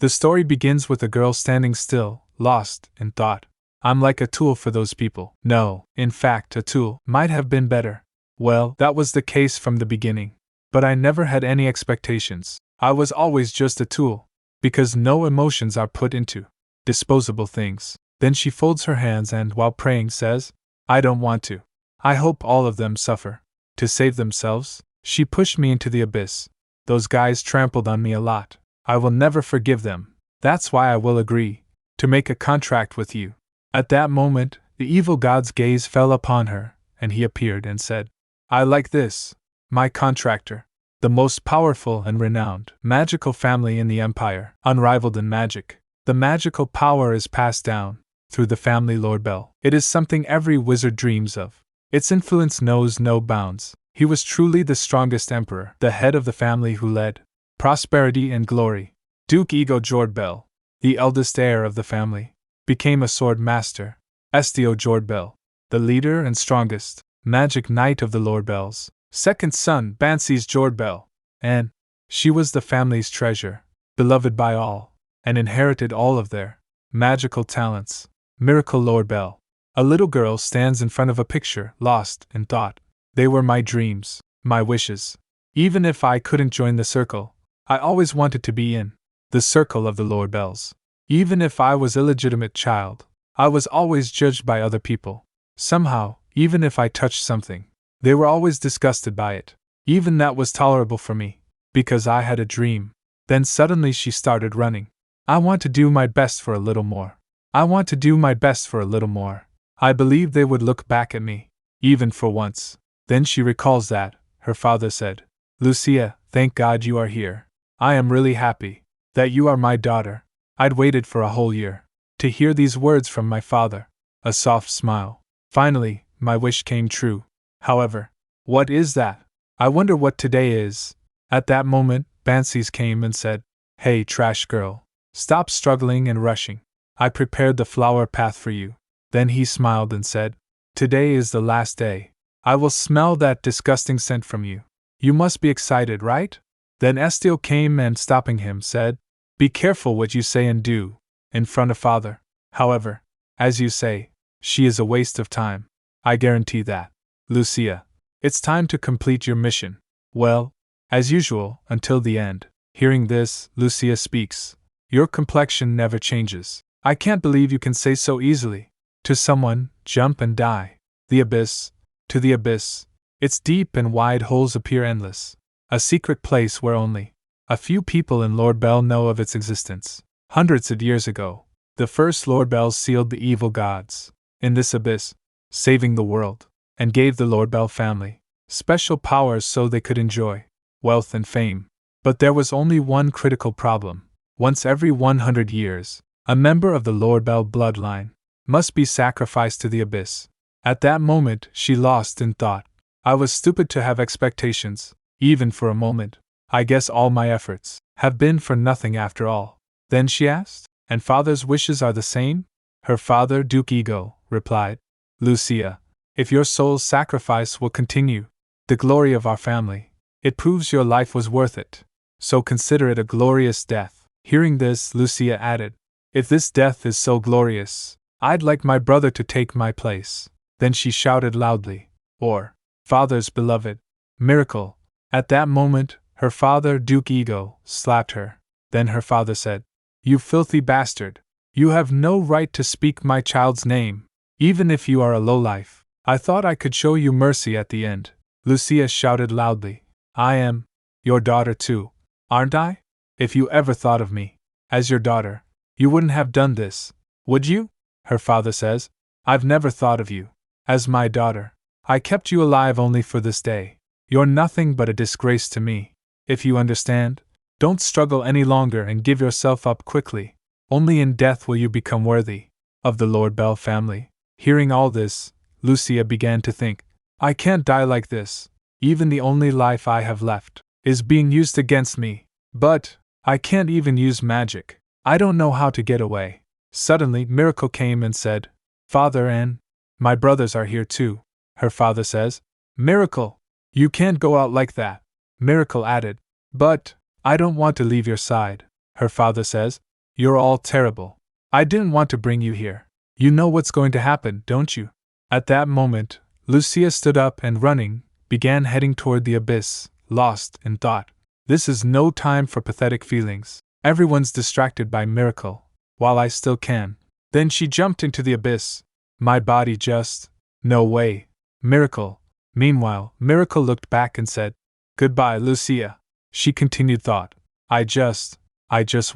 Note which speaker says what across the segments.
Speaker 1: The story begins with a girl standing still, lost in thought. I'm like a tool for those people. No, in fact, a tool might have been better. Well, that was the case from the beginning. But I never had any expectations. I was always just a tool. Because no emotions are put into disposable things. Then she folds her hands and, while praying, says, I don't want to. I hope all of them suffer. To save themselves, she pushed me into the abyss. Those guys trampled on me a lot. I will never forgive them. That's why I will agree to make a contract with you. At that moment, the evil god's gaze fell upon her, and he appeared and said, I like this. My contractor. The most powerful and renowned magical family in the Empire, unrivaled in magic. The magical power is passed down through the family Lord Bell. It is something every wizard dreams of. Its influence knows no bounds. He was truly the strongest emperor, the head of the family who led prosperity and glory. Duke Ego Jord Bell, the eldest heir of the family, became a sword master. Estio Jord Bell, the leader and strongest magic knight of the Lord Bells, second son Bansi's Jord Bell, and she was the family's treasure, beloved by all, and inherited all of their magical talents. Miracle Lord Bell. A little girl stands in front of a picture, lost in thought. They were my dreams, my wishes. Even if I couldn't join the circle, I always wanted to be in the circle of the Lord Bells. Even if I was an illegitimate child, I was always judged by other people. Somehow, even if I touched something, they were always disgusted by it. Even that was tolerable for me, because I had a dream. Then suddenly she started running. I want to do my best for a little more. I want to do my best for a little more. I believed they would look back at me, even for once. Then she recalls that, her father said, Lucia, thank God you are here. I am really happy that you are my daughter. I'd waited for a whole year to hear these words from my father. A soft smile. Finally, my wish came true. However, what is that? I wonder what today is. At that moment, Bansi's came and said, Hey, trash girl. Stop struggling and rushing. I prepared the flower path for you. Then he smiled and said, Today is the last day. I will smell that disgusting scent from you. You must be excited, right? Then Estio came and, stopping him, said, Be careful what you say and do, in front of father. However, as you say, she is a waste of time. I guarantee that. Lucia, it's time to complete your mission. Well, as usual, until the end. Hearing this, Lucia speaks. Your complexion never changes. I can't believe you can say so easily. To someone, jump and die. The abyss. To the abyss. Its deep and wide holes appear endless. A secret place where only a few people in Lord Bell know of its existence. Hundreds of years ago, the first Lord Bells sealed the evil gods in this abyss, saving the world, and gave the Lord Bell family special powers so they could enjoy wealth and fame. But there was only one critical problem. Once every 100 years, a member of the Lord Bell bloodline must be sacrificed to the abyss. At that moment, she lost in thought. I was stupid to have expectations, even for a moment. I guess all my efforts have been for nothing after all. Then she asked, And father's wishes are the same? Her father, Duke Ego, replied, Lucia, if your soul's sacrifice will continue the glory of our family, it proves your life was worth it. So consider it a glorious death. Hearing this, Lucia added, If this death is so glorious, I'd like my brother to take my place. Then she shouted loudly, Or, father's beloved, miracle. At that moment, her father, Duke Ego, slapped her. Then her father said, You filthy bastard. You have no right to speak my child's name, even if you are a lowlife. I thought I could show you mercy at the end. Lucia shouted loudly, I am your daughter too, aren't I? If you ever thought of me as your daughter, you wouldn't have done this, would you? Her father says, I've never thought of you as my daughter. I kept you alive only for this day. You're nothing but a disgrace to me. If you understand, don't struggle any longer and give yourself up quickly. Only in death will you become worthy of the Lord Bell family. Hearing all this, Lucia began to think, I can't die like this. Even the only life I have left is being used against me. But I can't even use magic. I don't know how to get away. Suddenly, Miracle came and said, Father and my brothers are here too. Her father says, Miracle, you can't go out like that. Miracle added, But I don't want to leave your side. Her father says, You're all terrible. I didn't want to bring you here. You know what's going to happen, don't you? At that moment, Lucia stood up and running, began heading toward the abyss, lost in thought. This is no time for pathetic feelings. Everyone's distracted by miracle, while I still can. Then she jumped into the abyss. My body just… No way. Miracle. Meanwhile, Miracle looked back and said, "Goodbye, Lucia." She continued thought. I just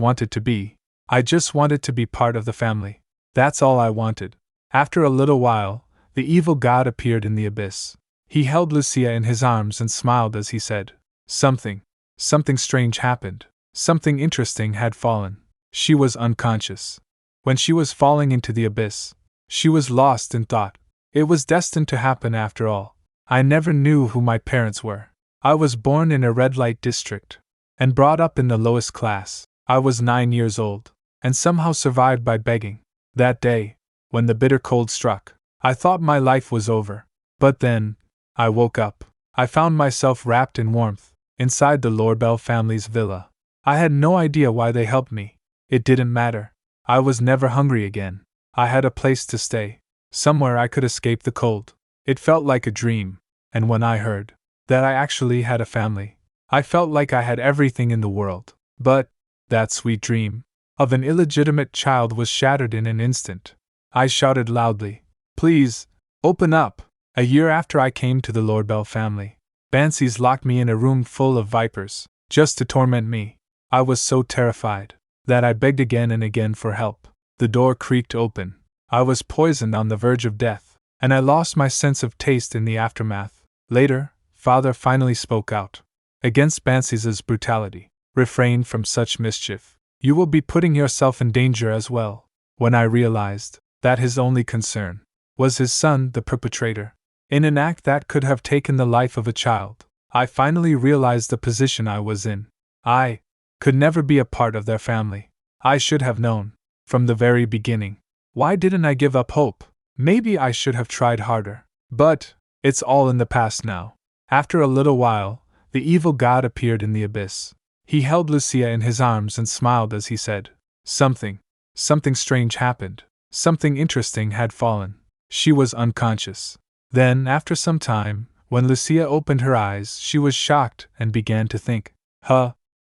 Speaker 1: wanted to be. I just wanted to be part of the family. That's all I wanted. After a little while, the evil god appeared in the abyss. He held Lucia in his arms and smiled as he said, Something strange happened. Something interesting had fallen. She was unconscious. When she was falling into the abyss, she was lost in thought. It was destined to happen after all. I never knew who my parents were. I was born in a red light district and brought up in the lowest class. I was 9 years old and somehow survived by begging. That day, when the bitter cold struck, I thought my life was over. But then, I woke up. I found myself wrapped in warmth, inside the Lorbell family's villa. I had no idea why they helped me. It didn't matter. I was never hungry again. I had a place to stay, somewhere I could escape the cold. It felt like a dream, and when I heard that I actually had a family, I felt like I had everything in the world. But that sweet dream of an illegitimate child was shattered in an instant. I shouted loudly, "Please, open up!" A year after I came to the Lorbell family, Bansies locked me in a room full of vipers, just to torment me. I was so terrified that I begged again and again for help. The door creaked open. I was poisoned on the verge of death, and I lost my sense of taste in the aftermath. Later, Father finally spoke out against Bansies' brutality. Refrain from such mischief. You will be putting yourself in danger as well. When I realized that his only concern was his son, the perpetrator, in an act that could have taken the life of a child, I finally realized the position I was in. I could never be a part of their family. I should have known from the very beginning. Why didn't I give up hope? Maybe I should have tried harder. But it's all in the past now. After a little while, the evil god appeared in the abyss. He held Lucia in his arms and smiled as he said, Something strange happened. Something interesting had fallen. She was unconscious. Then, after some time, when Lucia opened her eyes, she was shocked and began to think,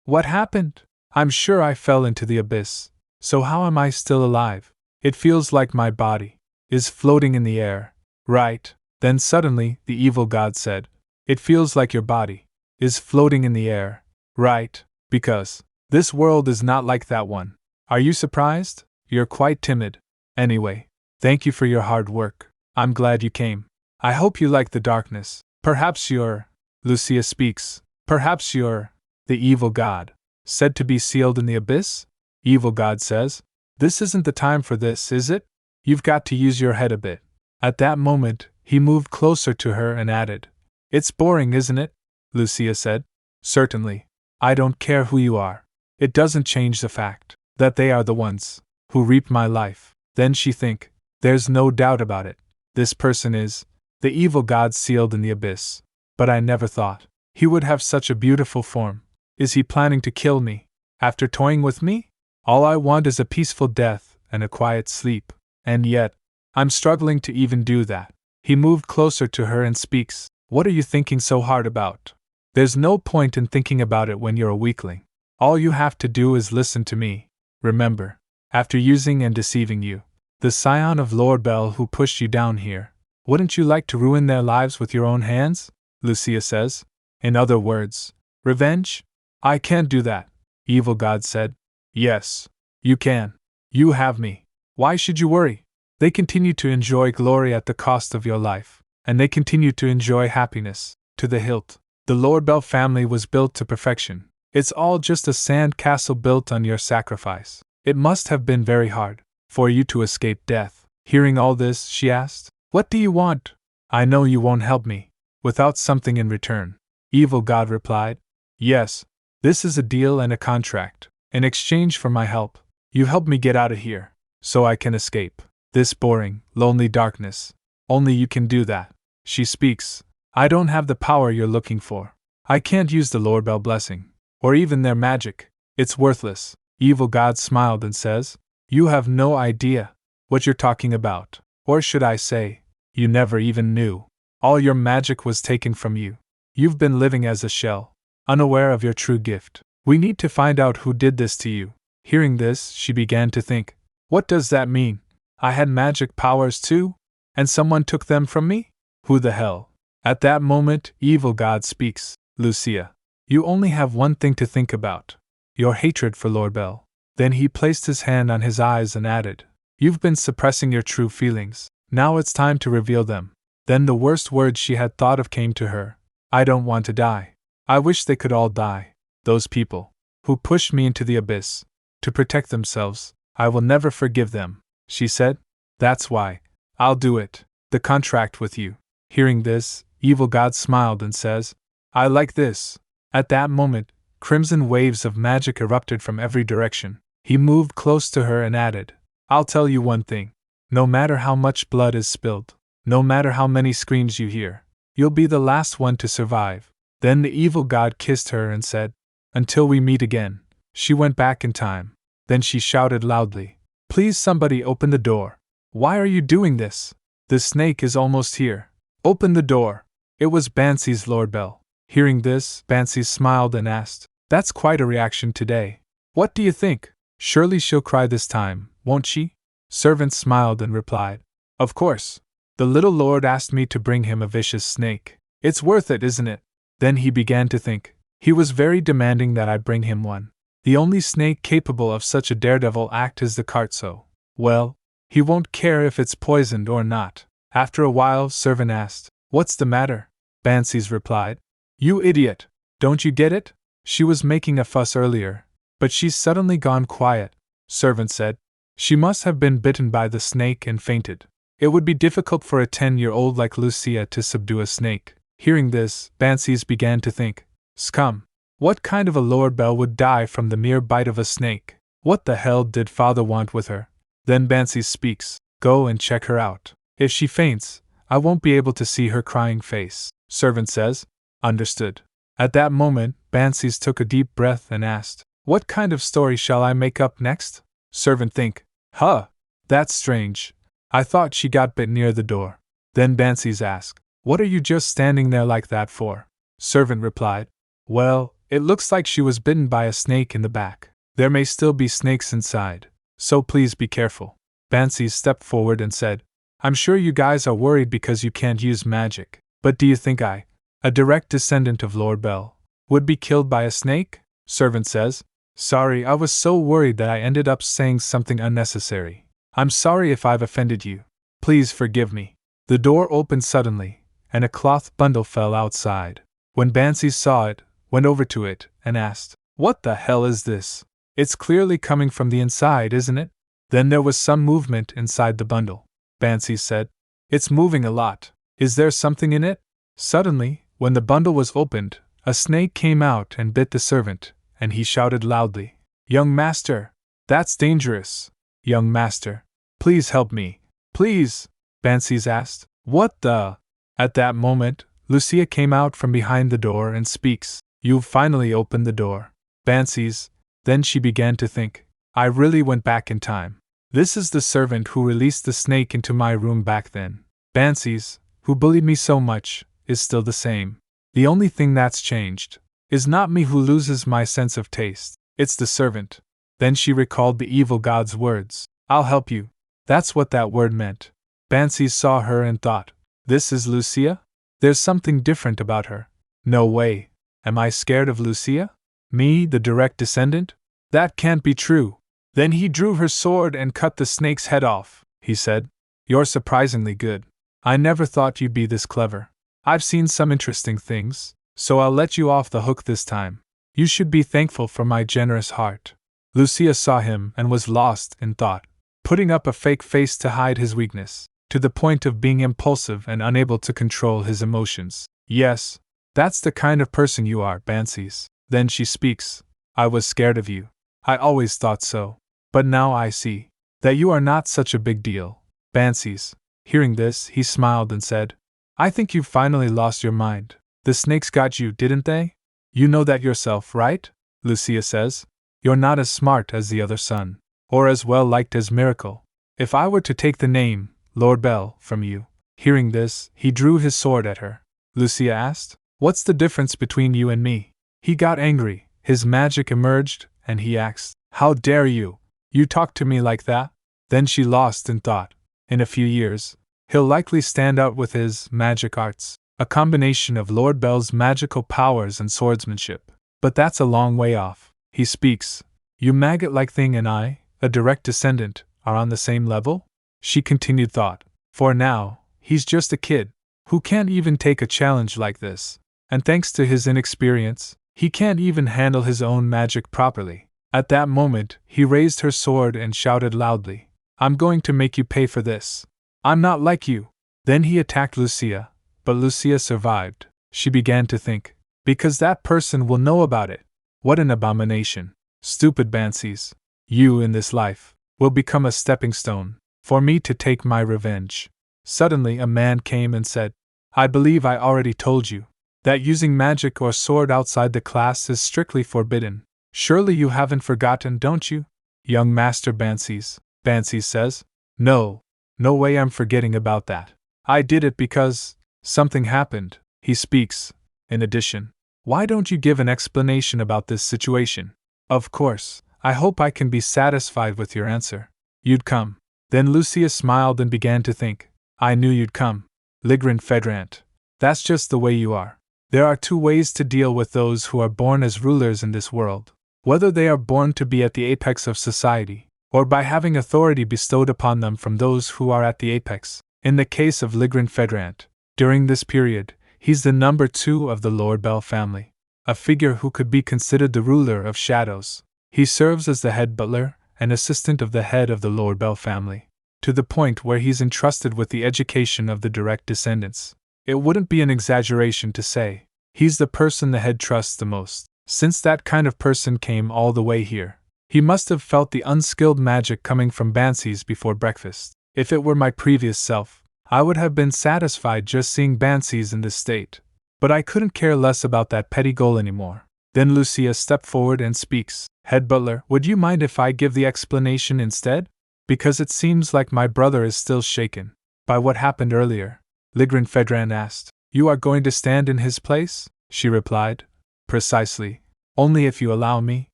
Speaker 1: what happened? I'm sure I fell into the abyss. So how am I still alive? It feels like my body is floating in the air. Right. Then suddenly, the evil god said, It feels like your body is floating in the air. Right. Because this world is not like that one. Are you surprised? You're quite timid. Anyway, thank you for your hard work. I'm glad you came. I hope you like the darkness. Perhaps you're… Lucia speaks. Perhaps you're… The evil god said to be sealed in the abyss? Evil god says, This isn't the time for this, is it? You've got to use your head a bit. At that moment, he moved closer to her and added, It's boring, isn't it? Lucia said. Certainly. I don't care who you are. It doesn't change the fact that they are the ones who reap my life. Then she think, There's no doubt about it. This person is the evil god sealed in the abyss. But I never thought he would have such a beautiful form. Is he planning to kill me after toying with me? All I want is a peaceful death and a quiet sleep. And yet, I'm struggling to even do that. He moved closer to her and speaks. What are you thinking so hard about? There's no point in thinking about it when you're a weakling. All you have to do is listen to me. Remember, after using and deceiving you, the scion of Lorbell who pushed you down here, wouldn't you like to ruin their lives with your own hands? Lucia says. In other words, revenge? I can't do that, evil god said. Yes, you can. You have me. Why should you worry? They continue to enjoy glory at the cost of your life, and they continue to enjoy happiness to the hilt. The Lorbell family was built to perfection. It's all just a sand castle built on your sacrifice. It must have been very hard for you to escape death. Hearing all this, she asked, What do you want? I know you won't help me without something in return. Evil god replied, Yes, this is a deal and a contract. In exchange for my help, you help me get out of here, so I can escape this boring, lonely darkness. Only you can do that. She speaks. I don't have the power you're looking for. I can't use the Lorbell blessing, or even their magic. It's worthless. Evil God smiled and says, "You have no idea what you're talking about. Or should I say, you never even knew. All your magic was taken from you. You've been living as a shell, unaware of your true gift. We need to find out who did this to you." Hearing this, she began to think, what does that mean? I had magic powers too? And someone took them from me? Who the hell? At that moment, Evil God speaks. "Lucia, you only have one thing to think about. Your hatred for Lord Bell." Then he placed his hand on his eyes and added, "You've been suppressing your true feelings. Now it's time to reveal them." Then the worst words she had thought of came to her. "I don't want to die. I wish they could all die. Those people who pushed me into the abyss to protect themselves, I will never forgive them," she said. "That's why I'll do it. The contract with you." Hearing this, Evil God smiled and says, "I like this." At that moment, crimson waves of magic erupted from every direction. He moved close to her and added, "I'll tell you one thing. No matter how much blood is spilled, no matter how many screams you hear, you'll be the last one to survive." Then the Evil God kissed her and said, "Until we meet again." She went back in time. Then she shouted loudly, "Please somebody open the door. Why are you doing this? The snake is almost here. Open the door." It was Bansi's Lord Bell. Hearing this, Bansi smiled and asked, "That's quite a reaction today. What do you think? Surely she'll cry this time, won't she?" Servant smiled and replied, "Of course. The little lord asked me to bring him a vicious snake. It's worth it, isn't it?" Then he began to think. He was very demanding that I bring him one. The only snake capable of such a daredevil act is the cart, so, well, he won't care if it's poisoned or not. After a while, Servant asked, "What's the matter?" Bansi's replied, "You idiot! Don't you get it? She was making a fuss earlier, but she's suddenly gone quiet." Servant said, "She must have been bitten by the snake and fainted. It would be difficult for a 10-year-old like Lucia to subdue a snake." Hearing this, Bansi's began to think, "Scum! What kind of a Lord Bell would die from the mere bite of a snake? What the hell did father want with her?" Then Bansi speaks, "Go and check her out. If she faints, I won't be able to see her crying face." Servant says, "Understood." At that moment, Bansi's took a deep breath and asked, "What kind of story shall I make up next?" Servant think, "Huh! That's strange. I thought she got bit near the door." Then Bansi's asked, "What are you just standing there like that for?" Servant replied, "Well, it looks like she was bitten by a snake in the back. There may still be snakes inside, so please be careful." Bansi stepped forward and said, "I'm sure you guys are worried because you can't use magic, but do you think I, a direct descendant of Lord Bell, would be killed by a snake?" Servant says, "Sorry, I was so worried that I ended up saying something unnecessary. I'm sorry if I've offended you. Please forgive me." The door opened suddenly, and a cloth bundle fell outside. When Bansi saw it, went over to it, and asked, "What the hell is this? It's clearly coming from the inside, isn't it?" Then there was some movement inside the bundle. Bansi said, "It's moving a lot. Is there something in it?" Suddenly, when the bundle was opened, a snake came out and bit the servant, and he shouted loudly, "Young master! That's dangerous! Young master! Please help me! Please!" Bansi's asked, "What the?" At that moment, Lucia came out from behind the door and speaks, "You've finally opened the door." Bansi's. Then she began to think, I really went back in time. This is the servant who released the snake into my room back then. Bansi's, who bullied me so much, is still the same. The only thing that's changed is not me who loses my sense of taste, it's the servant. Then she recalled the evil god's words, "I'll help you." That's what that word meant. Bansi saw her and thought, this is Lucia? There's something different about her. No way. Am I scared of Lucia? Me, the direct descendant? That can't be true. Then he drew her sword and cut the snake's head off. He said, "You're surprisingly good. I never thought you'd be this clever. I've seen some interesting things, so I'll let you off the hook this time. You should be thankful for my generous heart." Lucia saw him and was lost in thought, putting up a fake face to hide his weakness, to the point of being impulsive and unable to control his emotions. "Yes, that's the kind of person you are, Bansi's." Then she speaks, "I was scared of you. I always thought so. But now I see that you are not such a big deal." Bansi's. Hearing this, he smiled and said, "I think you've finally lost your mind. The snakes got you, didn't they? You know that yourself, right?" Lucia says, You're not as smart as the other son, or as well liked as Miracle. If I were to take the name, Lord Bell, from you. Hearing this, he drew his sword at her. Lucia asked, "What's the difference between you and me?" He got angry, his magic emerged, and he asked, "How dare you? You talk to me like that?" Then she lost in thought. In a few years, he'll likely stand out with his magic arts, a combination of Lord Bell's magical powers and swordsmanship. But that's a long way off. He speaks. You maggot-like thing and I, a direct descendant, are on the same level? She continued thought. For now, he's just a kid, who can't even take a challenge like this. And thanks to his inexperience, he can't even handle his own magic properly. At that moment, he raised her sword and shouted loudly, "I'm going to make you pay for this. I'm not like you." Then he attacked Lucia, but Lucia survived. She began to think, because that person will know about it. What an abomination. Stupid Bansies. You, in this life, will become a stepping stone for me to take my revenge. Suddenly a man came and said, "I believe I already told you that using magic or sword outside the class is strictly forbidden. Surely you haven't forgotten, don't you? Young Master Bansies," Bansies says. No way I'm forgetting about that. I did it because something happened," he speaks. In addition, why don't you give an explanation about this situation? Of course, I hope I can be satisfied with your answer. You'd come. Then Lucia smiled and began to think. I knew you'd come. Ligrin Fedrant. That's just the way you are. There are two ways to deal with those who are born as rulers in this world. Whether they are born to be at the apex of society, or by having authority bestowed upon them from those who are at the apex. In the case of Ligrin Fedrant, during this period, he's the number 2 of the Lord Bell family, a figure who could be considered the ruler of shadows. He serves as the head butler and assistant of the head of the Lord Bell family, to the point where he's entrusted with the education of the direct descendants. It wouldn't be an exaggeration to say he's the person the head trusts the most. Since that kind of person came all the way here, he must have felt the unskilled magic coming from Bansies before breakfast. If it were my previous self, I would have been satisfied just seeing Bansies in this state. But I couldn't care less about that petty goal anymore. Then Lucia stepped forward and speaks. Head butler, would you mind if I give the explanation instead? Because it seems like my brother is still shaken by what happened earlier. Ligrin Fedran asked. You are going to stand in his place? She replied. Precisely. Only if you allow me.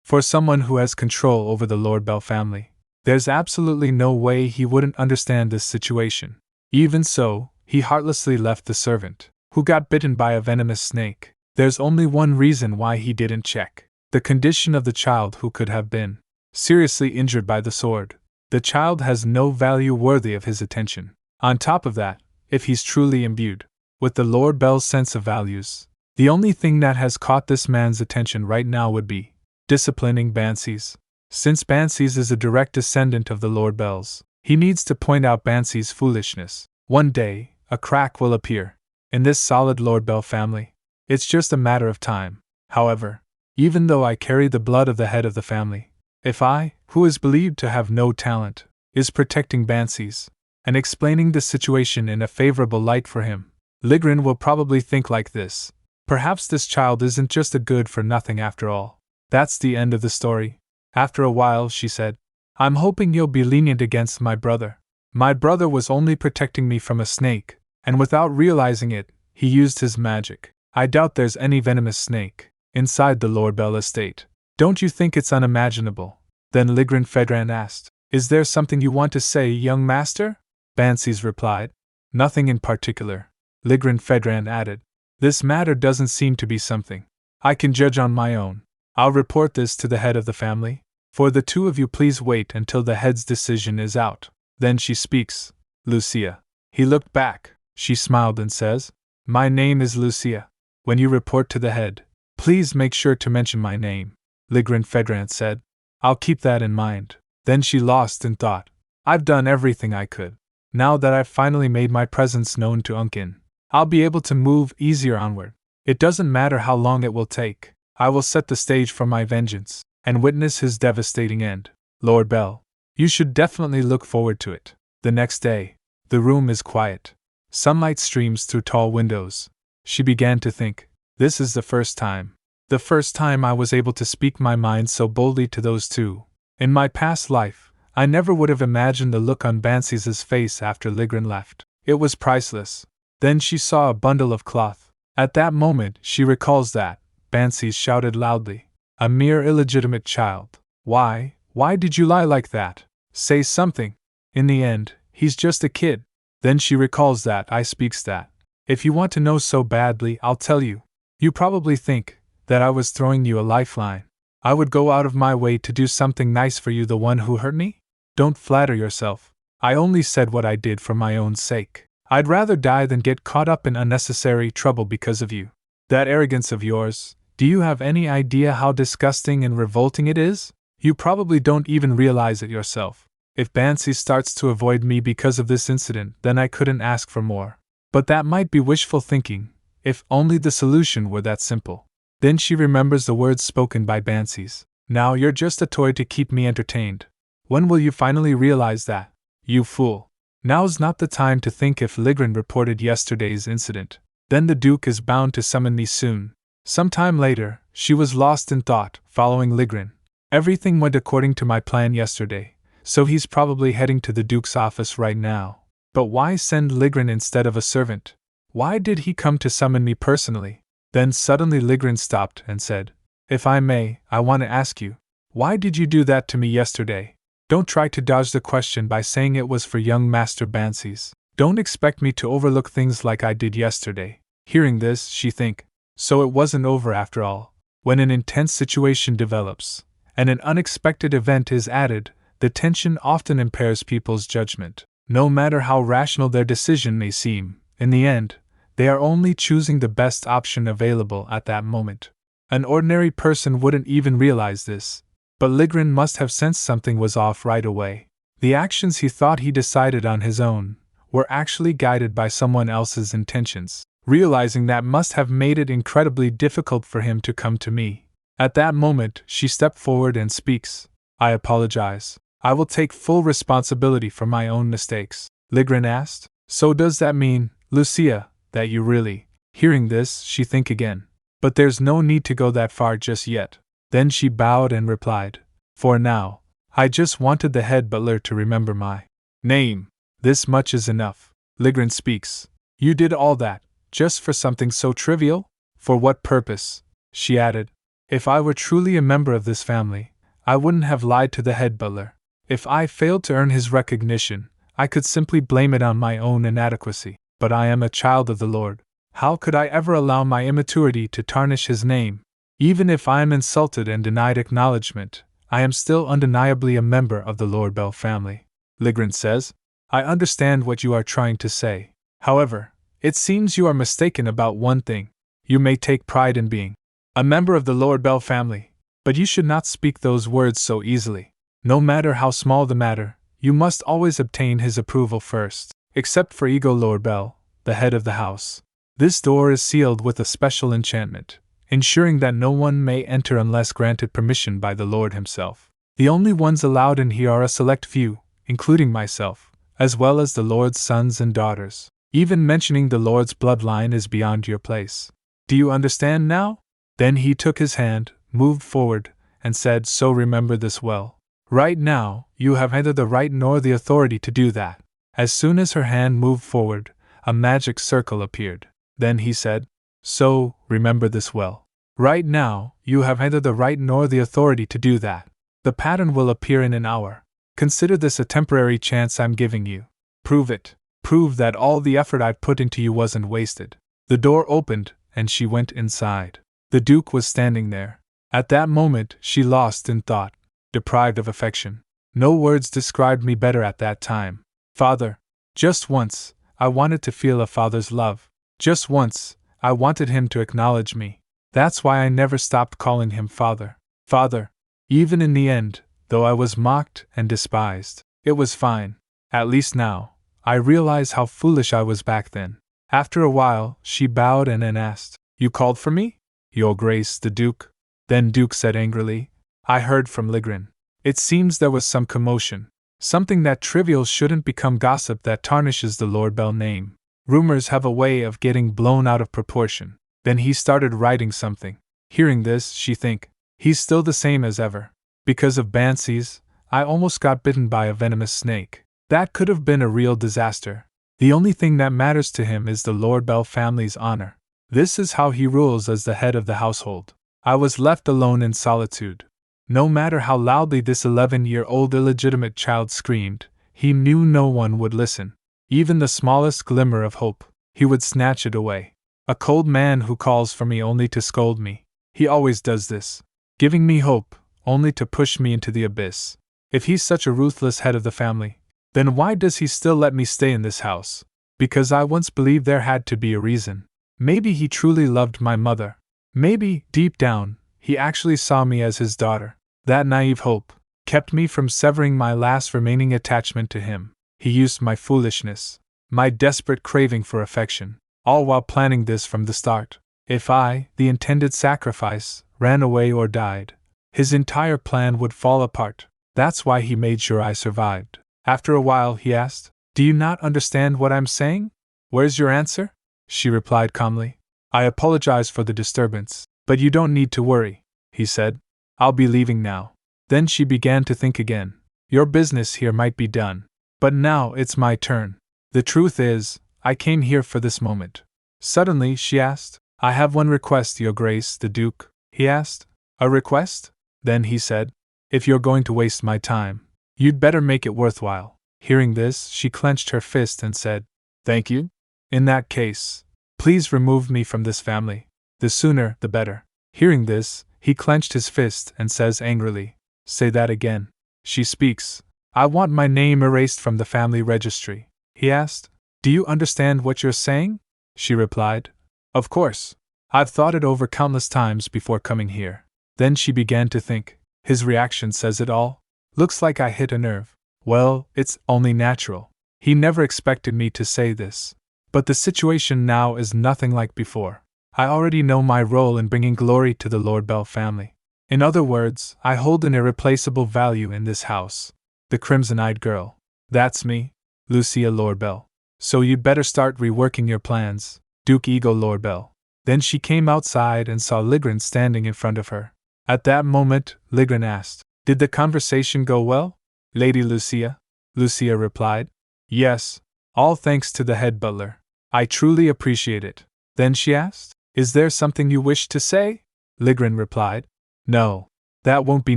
Speaker 1: For someone who has control over the Lord Bell family, there's absolutely no way he wouldn't understand this situation. Even so, he heartlessly left the servant, who got bitten by a venomous snake. There's only one reason why he didn't check the condition of the child who could have been seriously injured by the sword. The child has no value worthy of his attention. On top of that, if he's truly imbued with the Lord Bell's sense of values, the only thing that has caught this man's attention right now would be disciplining Bansies. Since Bansies is a direct descendant of the Lord Bells, he needs to point out Bansies' foolishness. One day, a crack will appear in this solid Lord Bell family. It's just a matter of time. However, even though I carry the blood of the head of the family, if I, who is believed to have no talent, is protecting Bansies and explaining the situation in a favorable light for him, Ligrin will probably think like this. Perhaps this child isn't just a good-for-nothing after all. That's the end of the story. After a while, she said, I'm hoping you'll be lenient against my brother. My brother was only protecting me from a snake, and without realizing it, he used his magic. I doubt there's any venomous snake inside the Lord Bell estate. Don't you think it's unimaginable? Then Ligrin Fedran asked, Is there something you want to say, young master? Bansies replied, Nothing in particular. Ligrin Fedran added, This matter doesn't seem to be something I can judge on my own. I'll report this to the head of the family. For the two of you, please wait until the head's decision is out. Then she speaks. Lucia. He looked back. She smiled and says, My name is Lucia. When you report to the head, please make sure to mention my name. Ligrin Fedran said, I'll keep that in mind. Then she lost in thought. I've done everything I could. Now that I've finally made my presence known to Unkin, I'll be able to move easier onward. It doesn't matter how long it will take. I will set the stage for my vengeance and witness his devastating end. Lord Bell, you should definitely look forward to it. The next day, the room is quiet. Sunlight streams through tall windows. She began to think, this is the first time The first time I was able to speak my mind so boldly to those two. In my past life, I never would have imagined the look on Bansi's face after Ligren left. It was priceless. Then she saw a bundle of cloth. At that moment, she recalls that. Bansi shouted loudly. A mere illegitimate child. Why did you lie like that? Say something. In the end, he's just a kid. Then she recalls that I speaks that. If you want to know so badly, I'll tell you. You probably think that I was throwing you a lifeline. I would go out of my way to do something nice for you, the one who hurt me? Don't flatter yourself. I only said what I did for my own sake. I'd rather die than get caught up in unnecessary trouble because of you. That arrogance of yours, do you have any idea how disgusting and revolting it is? You probably don't even realize it yourself. If Bansi starts to avoid me because of this incident, then I couldn't ask for more. But that might be wishful thinking, if only the solution were that simple. Then she remembers the words spoken by Bansi's. Now you're just a toy to keep me entertained. When will you finally realize that? You fool. Now's not the time to think. If Ligren reported yesterday's incident, then the Duke is bound to summon me soon. Some time later, she was lost in thought, following Ligren. Everything went according to my plan yesterday, so he's probably heading to the Duke's office right now. But why send Ligren instead of a servant? Why did he come to summon me personally? Then suddenly Ligren stopped and said, If I may, I want to ask you, why did you do that to me yesterday? Don't try to dodge the question by saying it was for young Master Bansi's. Don't expect me to overlook things like I did yesterday. Hearing this, she think, so it wasn't over after all. When an intense situation develops, and an unexpected event is added, the tension often impairs people's judgment. No matter how rational their decision may seem, in the end, they are only choosing the best option available at that moment. An ordinary person wouldn't even realize this, but Ligren must have sensed something was off right away. The actions he thought he decided on his own were actually guided by someone else's intentions. Realizing that must have made it incredibly difficult for him to come to me. At that moment, she stepped forward and speaks. I apologize. I will take full responsibility for my own mistakes. Ligren asked, So does that mean, Lucia, that you really? Hearing this, she think again. But there's no need to go that far just yet. Then she bowed and replied, For now, I just wanted the head butler to remember my name. This much is enough. Ligren speaks. You did all that, just for something so trivial? For what purpose? She added. If I were truly a member of this family, I wouldn't have lied to the head butler. If I failed to earn his recognition, I could simply blame it on my own inadequacy. But I am a child of the Lord. How could I ever allow my immaturity to tarnish his name? Even if I am insulted and denied acknowledgement, I am still undeniably a member of the Lord Bell family. Ligren says, I understand what you are trying to say. However, it seems you are mistaken about one thing. You may take pride in being a member of the Lord Bell family, but you should not speak those words so easily. No matter how small the matter, you must always obtain his approval first, except for Ego Lord Bell, the head of the house. This door is sealed with a special enchantment, ensuring that no one may enter unless granted permission by the Lord himself. The only ones allowed in here are a select few, including myself, as well as the Lord's sons and daughters. Even mentioning the Lord's bloodline is beyond your place. Do you understand now? Then he took his hand, moved forward, and said, So remember this well. Right now, you have neither the right nor the authority to do that. As soon as her hand moved forward, a magic circle appeared. Then he said, So, remember this well. Right now, you have neither the right nor the authority to do that. The pattern will appear in an hour. Consider this a temporary chance I'm giving you. Prove it. Prove that all the effort I've put into you wasn't wasted. The door opened, and she went inside. The Duke was standing there. At that moment, she lost in thought, deprived of affection. No words described me better at that time. Father. Just once, I wanted to feel a father's love. Just once, I wanted him to acknowledge me. That's why I never stopped calling him father. Father. Even in the end, though I was mocked and despised, it was fine. At least now, I realize how foolish I was back then. After a while, she bowed and then asked, You called for me? Your Grace, the Duke. Then Duke said angrily, I heard from Ligren. It seems there was some commotion. Something that trivial shouldn't become gossip that tarnishes the Lord Bell name. Rumors have a way of getting blown out of proportion. Then he started writing something. Hearing this, she think, he's still the same as ever. Because of Bansies, I almost got bitten by a venomous snake. That could have been a real disaster. The only thing that matters to him is the Lord Bell family's honor. This is how he rules as the head of the household. I was left alone in solitude. No matter how loudly this 11-year-old illegitimate child screamed, he knew no one would listen. Even the smallest glimmer of hope, he would snatch it away. A cold man who calls for me only to scold me. He always does this, giving me hope, only to push me into the abyss. If he's such a ruthless head of the family, then why does he still let me stay in this house? Because I once believed there had to be a reason. Maybe he truly loved my mother. Maybe, deep down, he actually saw me as his daughter. That naive hope kept me from severing my last remaining attachment to him. He used my foolishness, my desperate craving for affection, all while planning this from the start. If I, the intended sacrifice, ran away or died, his entire plan would fall apart. That's why he made sure I survived. After a while, he asked, "Do you not understand what I'm saying? Where's your answer?" She replied calmly, "I apologize for the disturbance, but you don't need to worry," he said. "I'll be leaving now." Then she began to think again. "Your business here might be done. But now it's my turn. The truth is, I came here for this moment." Suddenly, she asked, "I have one request, Your Grace, the Duke." He asked, "A request?" Then he said, "If you're going to waste my time, you'd better make it worthwhile." Hearing this, she clenched her fist and said, "Thank you? In that case, please remove me from this family. The sooner, the better." Hearing this, he clenched his fist and says angrily, "Say that again." She speaks, "I want my name erased from the family registry." He asked, "Do you understand what you're saying?" She replied, "Of course. I've thought it over countless times before coming here." Then she began to think, his reaction says it all. Looks like I hit a nerve. Well, it's only natural. He never expected me to say this. But the situation now is nothing like before. I already know my role in bringing glory to the Lord Bell family. In other words, I hold an irreplaceable value in this house. The crimson-eyed girl. That's me, Lucia Lord Bell. So you'd better start reworking your plans, Duke Ego Lord Bell. Then she came outside and saw Ligren standing in front of her. At that moment, Ligren asked, "Did the conversation go well, Lady Lucia?" Lucia replied, "Yes, all thanks to the head butler. I truly appreciate it." Then she asked, "Is there something you wish to say?" Ligren replied, "No, that won't be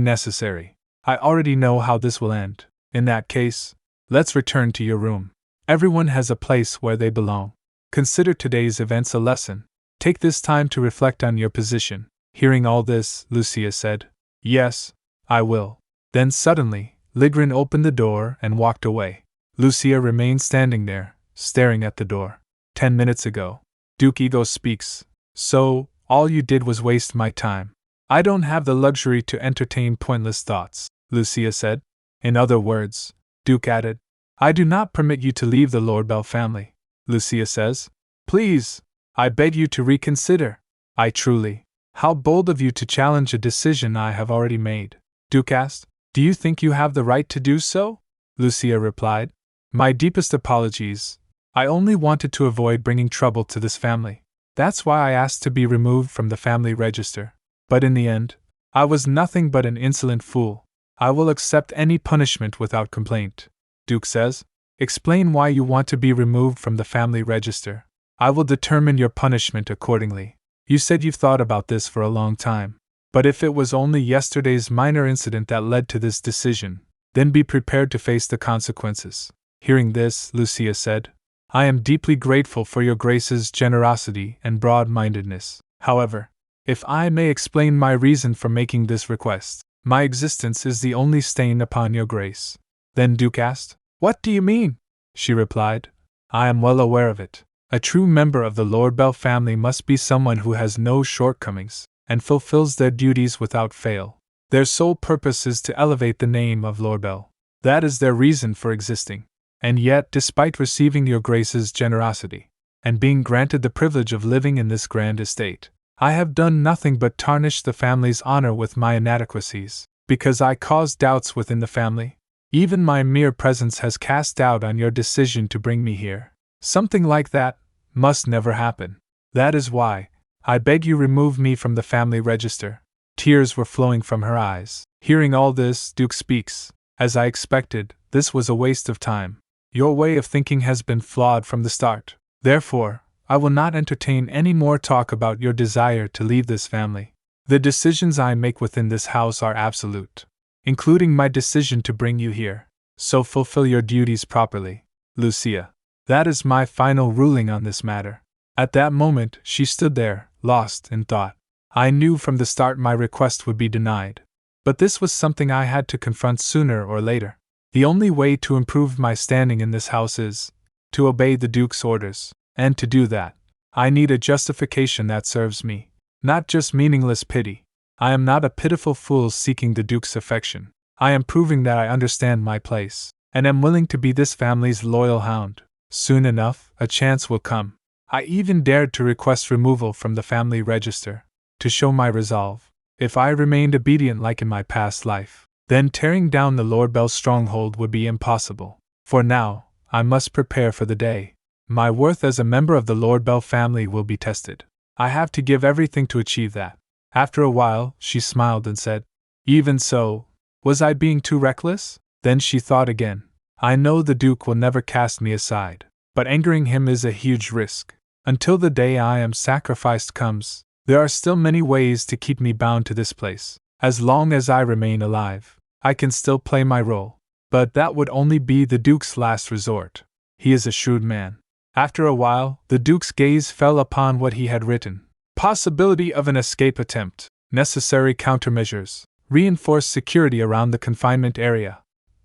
Speaker 1: necessary. I already know how this will end. In that case, let's return to your room. Everyone has a place where they belong. Consider today's events a lesson. Take this time to reflect on your position." Hearing all this, Lucia said, "Yes, I will." Then suddenly, Ligren opened the door and walked away. Lucia remained standing there, staring at the door. 10 minutes ago. Duke Ego speaks. "So, all you did was waste my time. I don't have the luxury to entertain pointless thoughts," Lucia said. "In other words," Duke added, "I do not permit you to leave the Lord Bell family." Lucia says, "Please, I beg you to reconsider." "I truly. How bold of you to challenge a decision I have already made." Duke asked, "Do you think you have the right to do so?" Lucia replied, "My deepest apologies. I only wanted to avoid bringing trouble to this family. That's why I asked to be removed from the family register. But in the end, I was nothing but an insolent fool. I will accept any punishment without complaint." Duke says, "Explain why you want to be removed from the family register. I will determine your punishment accordingly. You said you've thought about this for a long time. But if it was only yesterday's minor incident that led to this decision, then be prepared to face the consequences." Hearing this, Lucia said, "I am deeply grateful for your Grace's generosity and broad-mindedness. However, if I may explain my reason for making this request, my existence is the only stain upon your Grace." Then Duke asked, "What do you mean?" She replied, "I am well aware of it. A true member of the Lord Bell family must be someone who has no shortcomings, and fulfills their duties without fail. Their sole purpose is to elevate the name of Lord Bell. That is their reason for existing. And yet, despite receiving your Grace's generosity, and being granted the privilege of living in this grand estate, I have done nothing but tarnish the family's honor with my inadequacies, because I caused doubts within the family. Even my mere presence has cast doubt on your decision to bring me here. Something like that must never happen. That is why, I beg you remove me from the family register. Tears were flowing from her eyes. Hearing all this, Duke speaks. As I expected, this was a waste of time. Your way of thinking has been flawed from the start. Therefore, I will not entertain any more talk about your desire to leave this family. The decisions I make within this house are absolute, including my decision to bring you here. So fulfill your duties properly, Lucia. That is my final ruling on this matter. At that moment, she stood there, lost in thought. I knew from the start my request would be denied. But this was something I had to confront sooner or later. The only way to improve my standing in this house is to obey the Duke's orders, and to do that, I need a justification that serves me, not just meaningless pity. I am not a pitiful fool seeking the Duke's affection. I am proving that I understand my place, and am willing to be this family's loyal hound. Soon enough, a chance will come. I even dared to request removal from the family register, to show my resolve. If I remained obedient like in my past life, then tearing down the Lord Bell's stronghold would be impossible. For now, I must prepare for the day. My worth as a member of the Lord Bell family will be tested. I have to give everything to achieve that. After a while, she smiled and said, Even so, was I being too reckless? Then she thought again. I know the Duke will never cast me aside, but angering him is a huge risk. Until the day I am sacrificed comes, there are still many ways to keep me bound to this place. As long as I remain alive, I can still play my role. But that would only be the Duke's last resort. He is a shrewd man. After a while, the Duke's gaze fell upon what he had written. Possibility of an escape attempt, necessary countermeasures, reinforced security around the confinement area,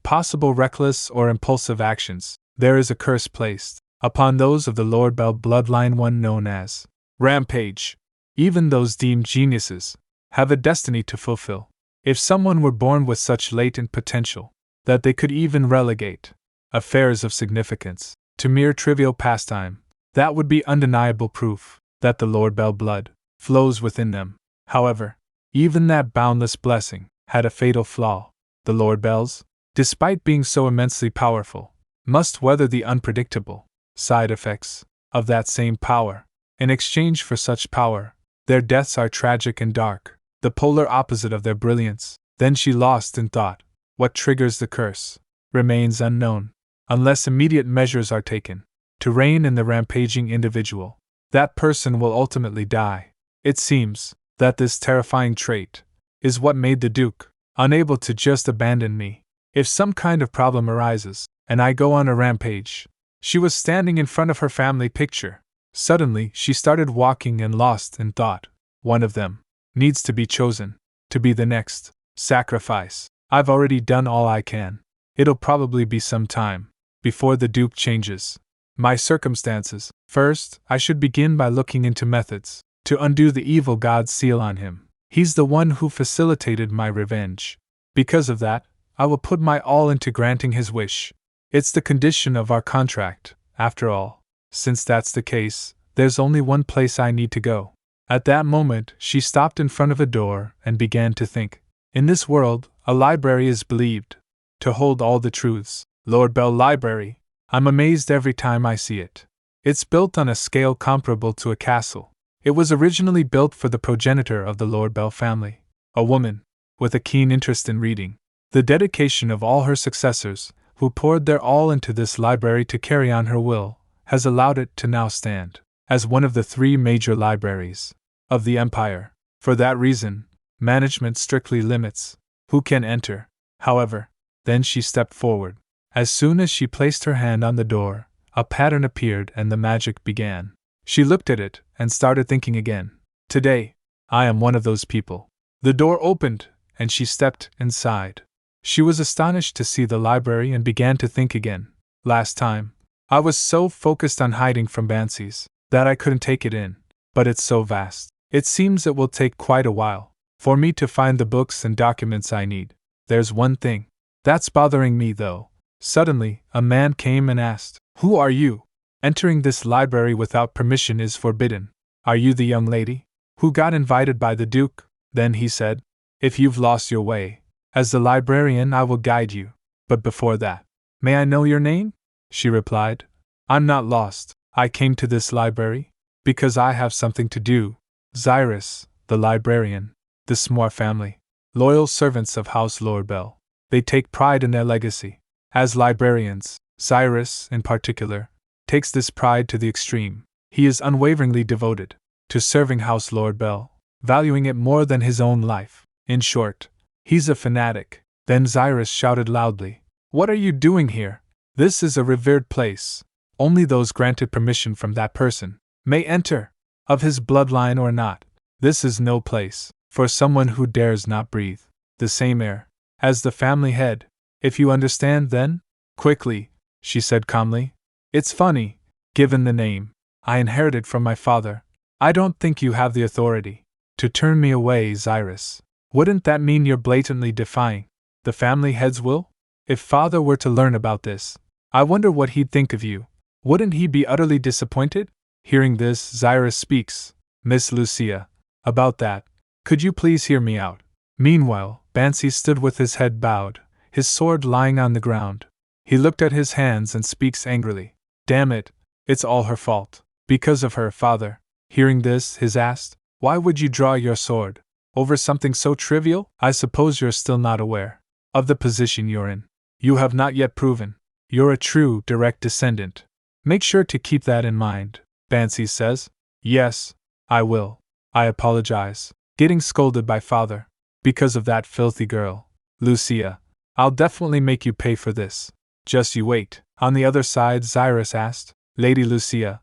Speaker 1: possible reckless or impulsive actions. There is a curse placed upon those of the Lord Bell bloodline, one known as rampage. Even those deemed geniuses have a destiny to fulfill. If someone were born with such latent potential that they could even relegate affairs of significance to mere trivial pastime, that would be undeniable proof that the Lord Bell blood flows within them. However, even that boundless blessing had a fatal flaw. The Lord Bells, despite being so immensely powerful, must weather the unpredictable side effects of that same power. In exchange for such power, their deaths are tragic and dark, the polar opposite of their brilliance. Then she lost in thought. What triggers the curse remains unknown, unless immediate measures are taken to rein in the rampaging individual. That person will ultimately die. It seems that this terrifying trait is what made the Duke unable to just abandon me. If some kind of problem arises, and I go on a rampage. She was standing in front of her family picture. Suddenly, she started walking and lost in thought. One of them needs to be chosen to be the next sacrifice. I've already done all I can. It'll probably be some time before the Duke changes my circumstances. First, I should begin by looking into methods to undo the evil God's seal on him. He's the one who facilitated my revenge. Because of that, I will put my all into granting his wish. It's the condition of our contract, after all. Since that's the case, there's only one place I need to go. At that moment, she stopped in front of a door and began to think. In this world, a library is believed to hold all the truths. Lord Bell Library. I'm amazed every time I see it. It's built on a scale comparable to a castle. It was originally built for the progenitor of the Lord Bell family, a woman with a keen interest in reading. The dedication of all her successors, who poured their all into this library to carry on her will, has allowed it to now stand as one of the 3 major libraries of the empire. For that reason, management strictly limits who can enter. However, then she stepped forward. As soon as she placed her hand on the door, a pattern appeared and the magic began. She looked at it and started thinking again. Today, I am one of those people. The door opened, and she stepped inside. She was astonished to see the library and began to think again. Last time, I was so focused on hiding from Bansies that I couldn't take it in. But it's so vast. It seems it will take quite a while for me to find the books and documents I need. There's one thing that's bothering me, though. Suddenly, a man came and asked, "Who are you? Entering this library without permission is forbidden. Are you the young lady who got invited by the Duke?" Then he said, "If you've lost your way, as the librarian I will guide you. But before that, may I know your name?" She replied, "I'm not lost. I came to this library because I have something to do." Cyrus, the librarian, the Smore family, loyal servants of House Lord Bell. They take pride in their legacy. As librarians, Cyrus, in particular, takes this pride to the extreme. He is unwaveringly devoted to serving House Lord Bell, valuing it more than his own life. In short, he's a fanatic. Then Cyrus shouted loudly, "What are you doing here? This is a revered place. Only those granted permission from that person may enter, of his bloodline or not. This is no place for someone who dares not breathe the same air as the family head. If you understand, then?" "Quickly," she said calmly. "It's funny, given the name I inherited from my father. I don't think you have the authority to turn me away, Cyrus. Wouldn't that mean you're blatantly defying the family head's will? If father were to learn about this, I wonder what he'd think of you. Wouldn't he be utterly disappointed?" Hearing this, Cyrus speaks. "Miss Lucia, about that, could you please hear me out?" Meanwhile, Bansi stood with his head bowed, his sword lying on the ground. He looked at his hands and speaks angrily. "Damn it, it's all her fault. Because of her, father." Hearing this, his asked, "Why would you draw your sword? Over something so trivial? I suppose you're still not aware of the position you're in. You have not yet proven you're a true, direct descendant. Make sure to keep that in mind," Bansi says. "Yes, I will. I apologize. Getting scolded by father. Because of that filthy girl. Lucia, I'll definitely make you pay for this. Just you wait." On the other side, Cyrus asked, "Lady Lucia,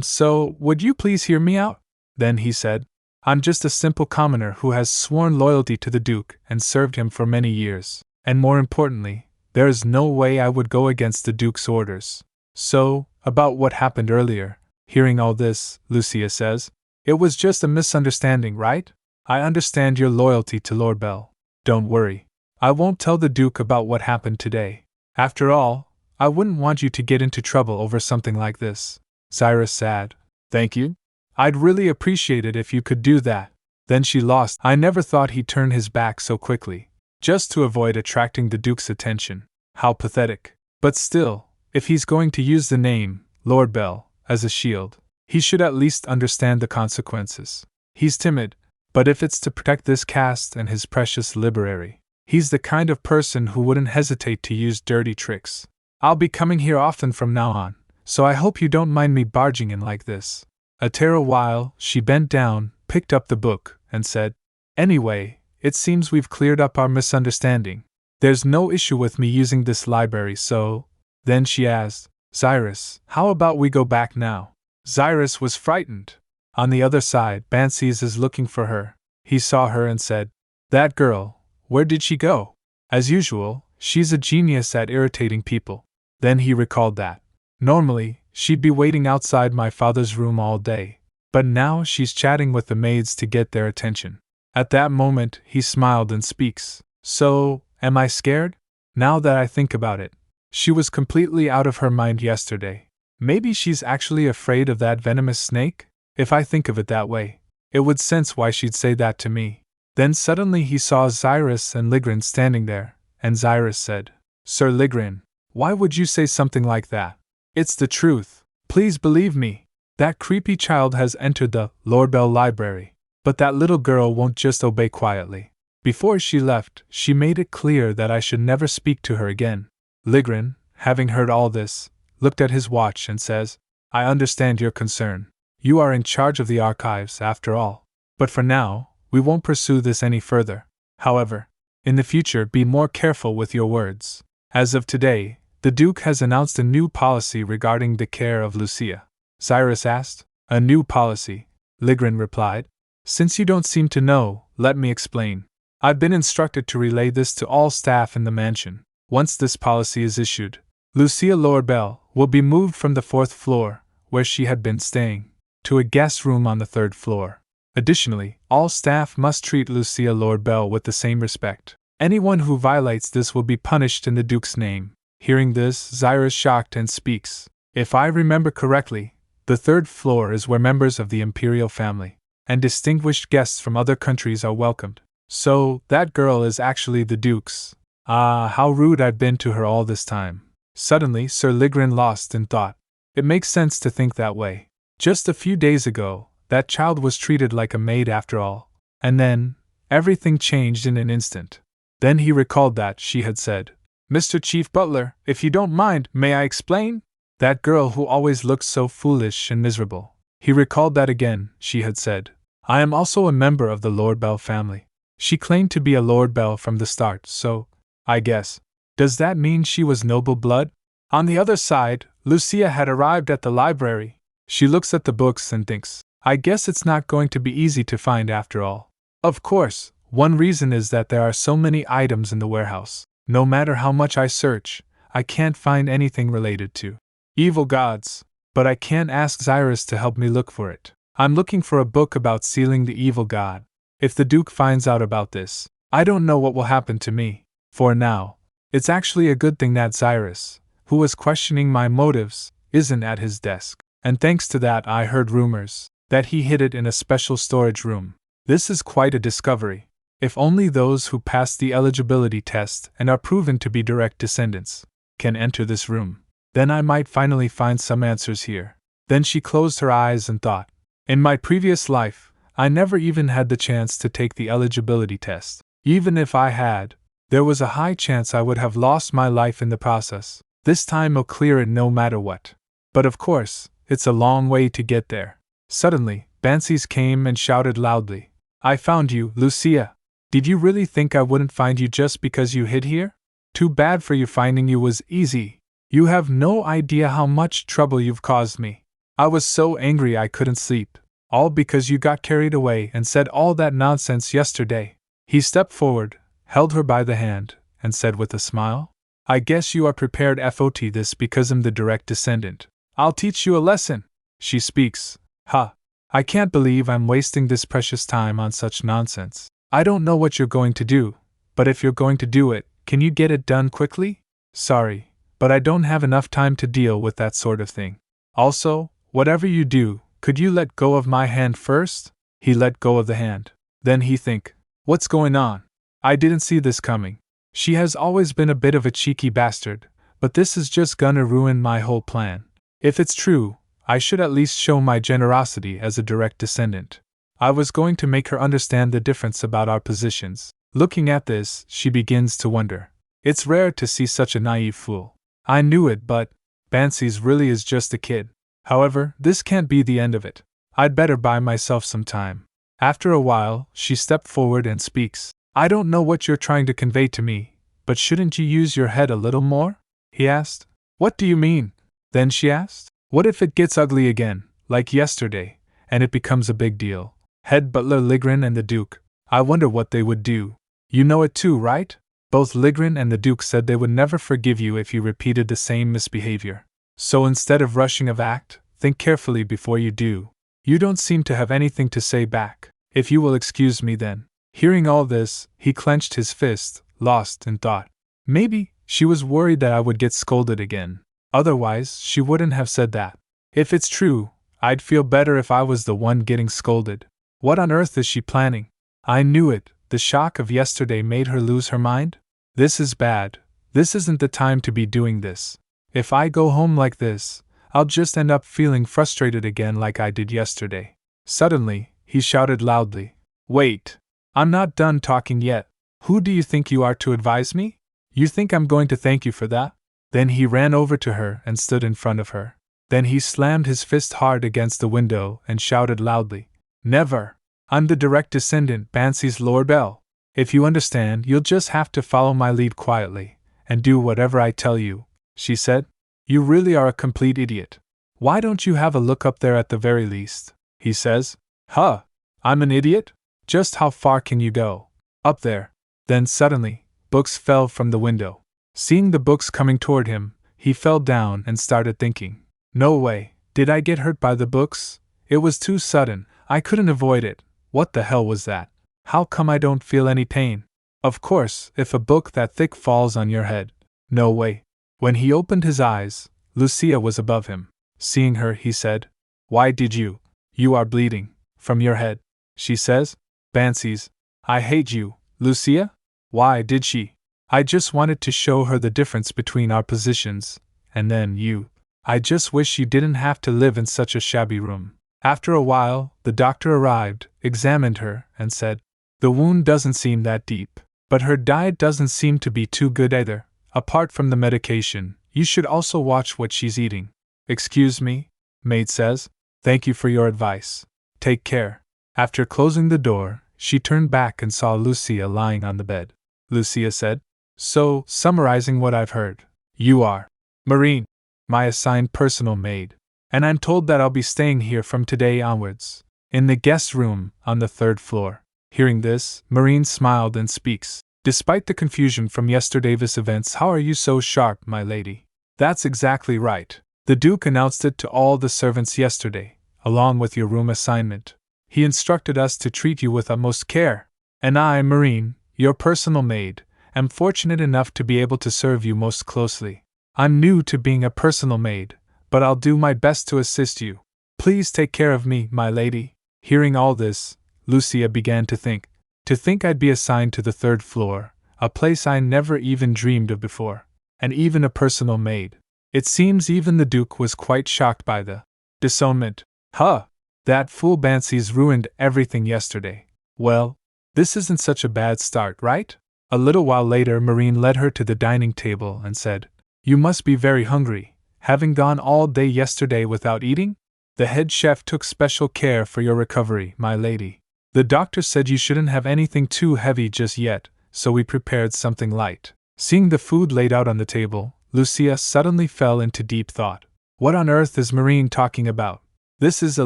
Speaker 1: so, would you please hear me out?" Then he said, "I'm just a simple commoner who has sworn loyalty to the Duke and served him for many years, and more importantly, there is no way I would go against the Duke's orders. So, about what happened earlier." Hearing all this, Lucia says, "It was just a misunderstanding, right? I understand your loyalty to Lord Bell. Don't worry. I won't tell the Duke about what happened today. After all, I wouldn't want you to get into trouble over something like this." Cyrus said, "Thank you. I'd really appreciate it if you could do that." Then she lost. I never thought he'd turn his back so quickly, just to avoid attracting the Duke's attention. How pathetic. But still, if he's going to use the name, Lord Bell, as a shield, he should at least understand the consequences. He's timid, but if it's to protect this caste and his precious library, he's the kind of person who wouldn't hesitate to use dirty tricks. I'll be coming here often from now on, so I hope you don't mind me barging in like this. After a while, she bent down, picked up the book, and said, "Anyway, it seems we've cleared up our misunderstanding. There's no issue with me using this library, so..." Then she asked, "Cyrus, how about we go back now?" Cyrus was frightened. On the other side, Bansi's is looking for her. He saw her and said, "That girl, where did she go? As usual, she's a genius at irritating people." Then he recalled that normally, she'd be waiting outside my father's room all day, but now she's chatting with the maids to get their attention. At that moment, he smiled and speaks, "So, am I scared? Now that I think about it, she was completely out of her mind yesterday. Maybe she's actually afraid of that venomous snake? If I think of it that way, it would sense why she'd say that to me." Then suddenly he saw Cyrus and Ligrin standing there, and Cyrus said, "Sir Ligrin, why would you say something like that? It's the truth. Please believe me. That creepy child has entered the Lord Bell library, but that little girl won't just obey quietly. Before she left, she made it clear that I should never speak to her again." Ligrin, having heard all this, looked at his watch and says, "I understand your concern. You are in charge of the archives, after all. But for now, we won't pursue this any further. However, in the future be more careful with your words. As of today, the Duke has announced a new policy regarding the care of Lucia." Cyrus asked. "A new policy?" Ligrin replied. "Since you don't seem to know, let me explain. I've been instructed to relay this to all staff in the mansion. Once this policy is issued, Lucia Lord Bell will be moved from the 4th floor, where she had been staying, to a guest room on the 3rd floor. Additionally, all staff must treat Lucia Lord Bell with the same respect. Anyone who violates this will be punished in the Duke's name." Hearing this, Cyrus shocked and speaks, "If I remember correctly, the 3rd floor is where members of the imperial family and distinguished guests from other countries are welcomed. So, that girl is actually the Duke's. Ah, how rude I've been to her all this time." Suddenly, Sir Ligrin lost in thought. It makes sense to think that way. Just a few days ago, That child was treated like a maid after all. And then, everything changed in an instant. Then he recalled that she had said, "Mr. Chief Butler, if you don't mind, may I explain?" That girl who always looked so foolish and miserable. He recalled that again, she had said, "I am also a member of the Lord Bell family." She claimed to be a Lord Bell from the start, so, I guess. Does that mean she was noble blood? On the other side, Lucia had arrived at the library. She looks at the books and thinks, I guess it's not going to be easy to find after all. Of course, one reason is that there are so many items in the warehouse. No matter how much I search, I can't find anything related to evil gods. But I can't ask Cyrus to help me look for it. I'm looking for a book about sealing the evil god. If the Duke finds out about this, I don't know what will happen to me. For now, it's actually a good thing that Cyrus, who was questioning my motives, isn't at his desk. And thanks to that, I heard rumors that he hid it in a special storage room. This is quite a discovery. If only those who pass the eligibility test and are proven to be direct descendants can enter this room, then I might finally find some answers here. Then she closed her eyes and thought, in my previous life, I never even had the chance to take the eligibility test. Even if I had, there was a high chance I would have lost my life in the process. This time I'll clear it no matter what. But of course, it's a long way to get there. Suddenly, Bansies came and shouted loudly, I found you, Lucia. Did you really think I wouldn't find you just because you hid here? Too bad for you, finding you was easy. You have no idea how much trouble you've caused me. I was so angry I couldn't sleep. All because you got carried away and said all that nonsense yesterday. He stepped forward, held her by the hand, and said with a smile, I guess you are prepared for this because I'm the direct descendant. I'll teach you a lesson. She speaks. Ha! I can't believe I'm wasting this precious time on such nonsense. I don't know what you're going to do, but if you're going to do it, can you get it done quickly? Sorry, but I don't have enough time to deal with that sort of thing. Also, whatever you do, could you let go of my hand first? He let go of the hand. Then he think, what's going on? I didn't see this coming. She has always been a bit of a cheeky bastard, but this is just gonna ruin my whole plan. If it's true, I should at least show my generosity as a direct descendant. I was going to make her understand the difference about our positions. Looking at this, she begins to wonder. It's rare to see such a naive fool. I knew it, but Bansies really is just a kid. However, this can't be the end of it. I'd better buy myself some time. After a while, she stepped forward and speaks. I don't know what you're trying to convey to me, but shouldn't you use your head a little more? He asked. What do you mean? Then she asked. What if it gets ugly again, like yesterday, and it becomes a big deal? Head butler Ligrin and the Duke. I wonder what they would do. You know it too, right? Both Ligrin and the Duke said they would never forgive you if you repeated the same misbehavior. So instead of rushing of act, think carefully before you do. You don't seem to have anything to say back. If you will excuse me then. Hearing all this, he clenched his fist, lost in thought. Maybe she was worried that I would get scolded again. Otherwise, she wouldn't have said that. If it's true, I'd feel better if I was the one getting scolded. What on earth is she planning? I knew it. The shock of yesterday made her lose her mind? This is bad. This isn't the time to be doing this. If I go home like this, I'll just end up feeling frustrated again like I did yesterday. Suddenly, he shouted loudly. Wait! I'm not done talking yet. Who do you think you are to advise me? You think I'm going to thank you for that? Then he ran over to her and stood in front of her. Then he slammed his fist hard against the window and shouted loudly. Never! I'm the direct descendant, Bansies Lord Bell. If you understand, you'll just have to follow my lead quietly, and do whatever I tell you, she said. You really are a complete idiot. Why don't you have a look up there at the very least? He says. Huh! I'm an idiot? Just how far can you go? Up there. Then suddenly, books fell from the window. Seeing the books coming toward him, he fell down and started thinking. No way, did I get hurt by the books? It was too sudden, I couldn't avoid it. What the hell was that? How come I don't feel any pain? Of course, if a book that thick falls on your head. No way. When he opened his eyes, Lucia was above him. Seeing her, he said, Why did you? You are bleeding. From your head. She says. Bansies. I hate you, Lucia? Why did she? I just wanted to show her the difference between our positions, and then you. I just wish you didn't have to live in such a shabby room. After a while, the doctor arrived, examined her, and said, "The wound doesn't seem that deep. But her diet doesn't seem to be too good either. Apart from the medication, you should also watch what she's eating." "Excuse me," maid says. "Thank you for your advice. Take care." After closing the door, she turned back and saw Lucia lying on the bed. Lucia said, "So, summarizing what I've heard, you are Marine, my assigned personal maid. And I'm told that I'll be staying here from today onwards, in the guest room on the 3rd floor." Hearing this, Marine smiled and speaks. "Despite the confusion from yesterday's events, how are you so sharp, my lady?" "That's exactly right. The Duke announced it to all the servants yesterday, along with your room assignment. He instructed us to treat you with utmost care. And I, Marine, your personal maid, am fortunate enough to be able to serve you most closely. I'm new to being a personal maid, but I'll do my best to assist you. Please take care of me, my lady." Hearing all this, Lucia began to think. To think I'd be assigned to the 3rd floor, a place I never even dreamed of before, and even a personal maid. It seems even the Duke was quite shocked by the disownment. Huh! That fool Bansi's ruined everything yesterday. Well, this isn't such a bad start, right? A little while later, Marine led her to the dining table and said, "You must be very hungry, having gone all day yesterday without eating? The head chef took special care for your recovery, my lady. The doctor said you shouldn't have anything too heavy just yet, so we prepared something light." Seeing the food laid out on the table, Lucia suddenly fell into deep thought. What on earth is Marine talking about? This is a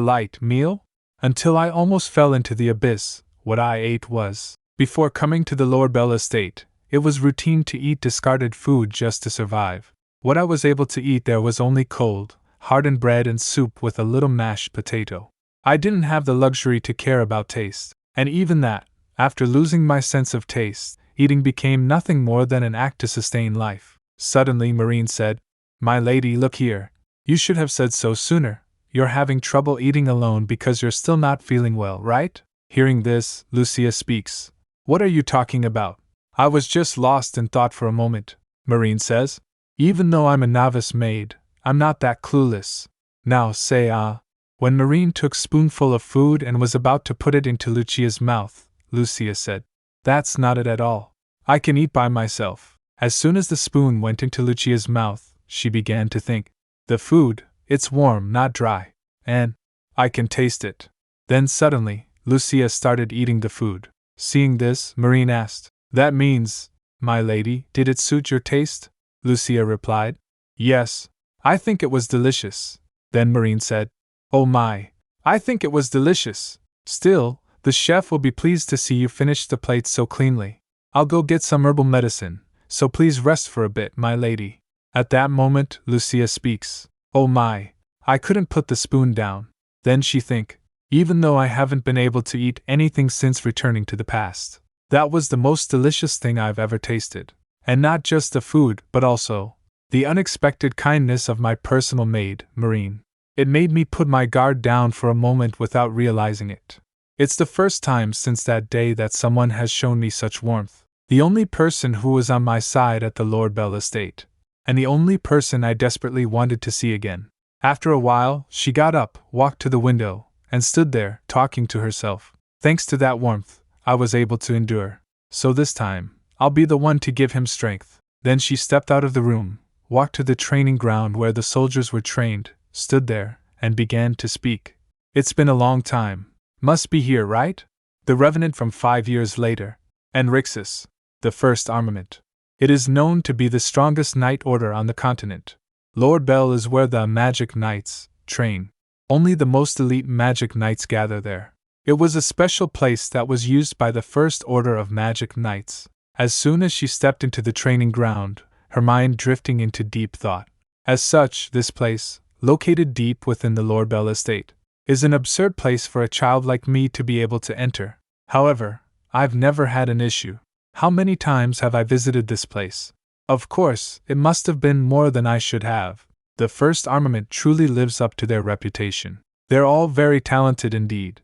Speaker 1: light meal? Until I almost fell into the abyss, what I ate was, before coming to the Lord Bell estate, it was routine to eat discarded food just to survive. What I was able to eat there was only cold, hardened bread and soup with a little mashed potato. I didn't have the luxury to care about taste, and even that, after losing my sense of taste, eating became nothing more than an act to sustain life. Suddenly Marine said, "My lady, look here. You should have said so sooner. You're having trouble eating alone because you're still not feeling well, right?" Hearing this, Lucia speaks. "What are you talking about? I was just lost in thought for a moment," Marine says. "Even though I'm a novice maid, I'm not that clueless. Now say When Marine took spoonful of food and was about to put it into Lucia's mouth, Lucia said, "That's not it at all. I can eat by myself." As soon as the spoon went into Lucia's mouth, she began to think. "The food, it's warm, not dry. And I can taste it." Then suddenly, Lucia started eating the food. Seeing this, Marine asked, "That means, my lady, did it suit your taste?" Lucia replied, "Yes, I think it was delicious." Then Marine said, "Oh my, I think it was delicious. Still, the chef will be pleased to see you finish the plate so cleanly. I'll go get some herbal medicine, so please rest for a bit, my lady." At that moment, Lucia speaks. "Oh my, I couldn't put the spoon down." Then she think, "Even though I haven't been able to eat anything since returning to the past, that was the most delicious thing I've ever tasted. And not just the food, but also the unexpected kindness of my personal maid, Marine. It made me put my guard down for a moment without realizing it. It's the first time since that day that someone has shown me such warmth. The only person who was on my side at the Lord Bell estate. And the only person I desperately wanted to see again." After a while, she got up, walked to the window, and stood there, talking to herself. "Thanks to that warmth, I was able to endure. So this time, I'll be the one to give him strength." Then she stepped out of the room, walked to the training ground where the soldiers were trained, stood there, and began to speak. "It's been a long time. Must be here, right? The Revenant from 5 years later. And Rixus, the first armament. It is known to be the strongest knight order on the continent. Lord Bell is where the magic knights train. Only the most elite magic knights gather there. It was a special place that was used by the first order of magic knights." As soon as she stepped into the training ground, her mind drifting into deep thought. As such, this place, located deep within the Lord Bell estate, is an absurd place for a child like me to be able to enter. However, I've never had an issue. How many times have I visited this place? Of course, it must have been more than I should have. The first armament truly lives up to their reputation. They're all very talented indeed.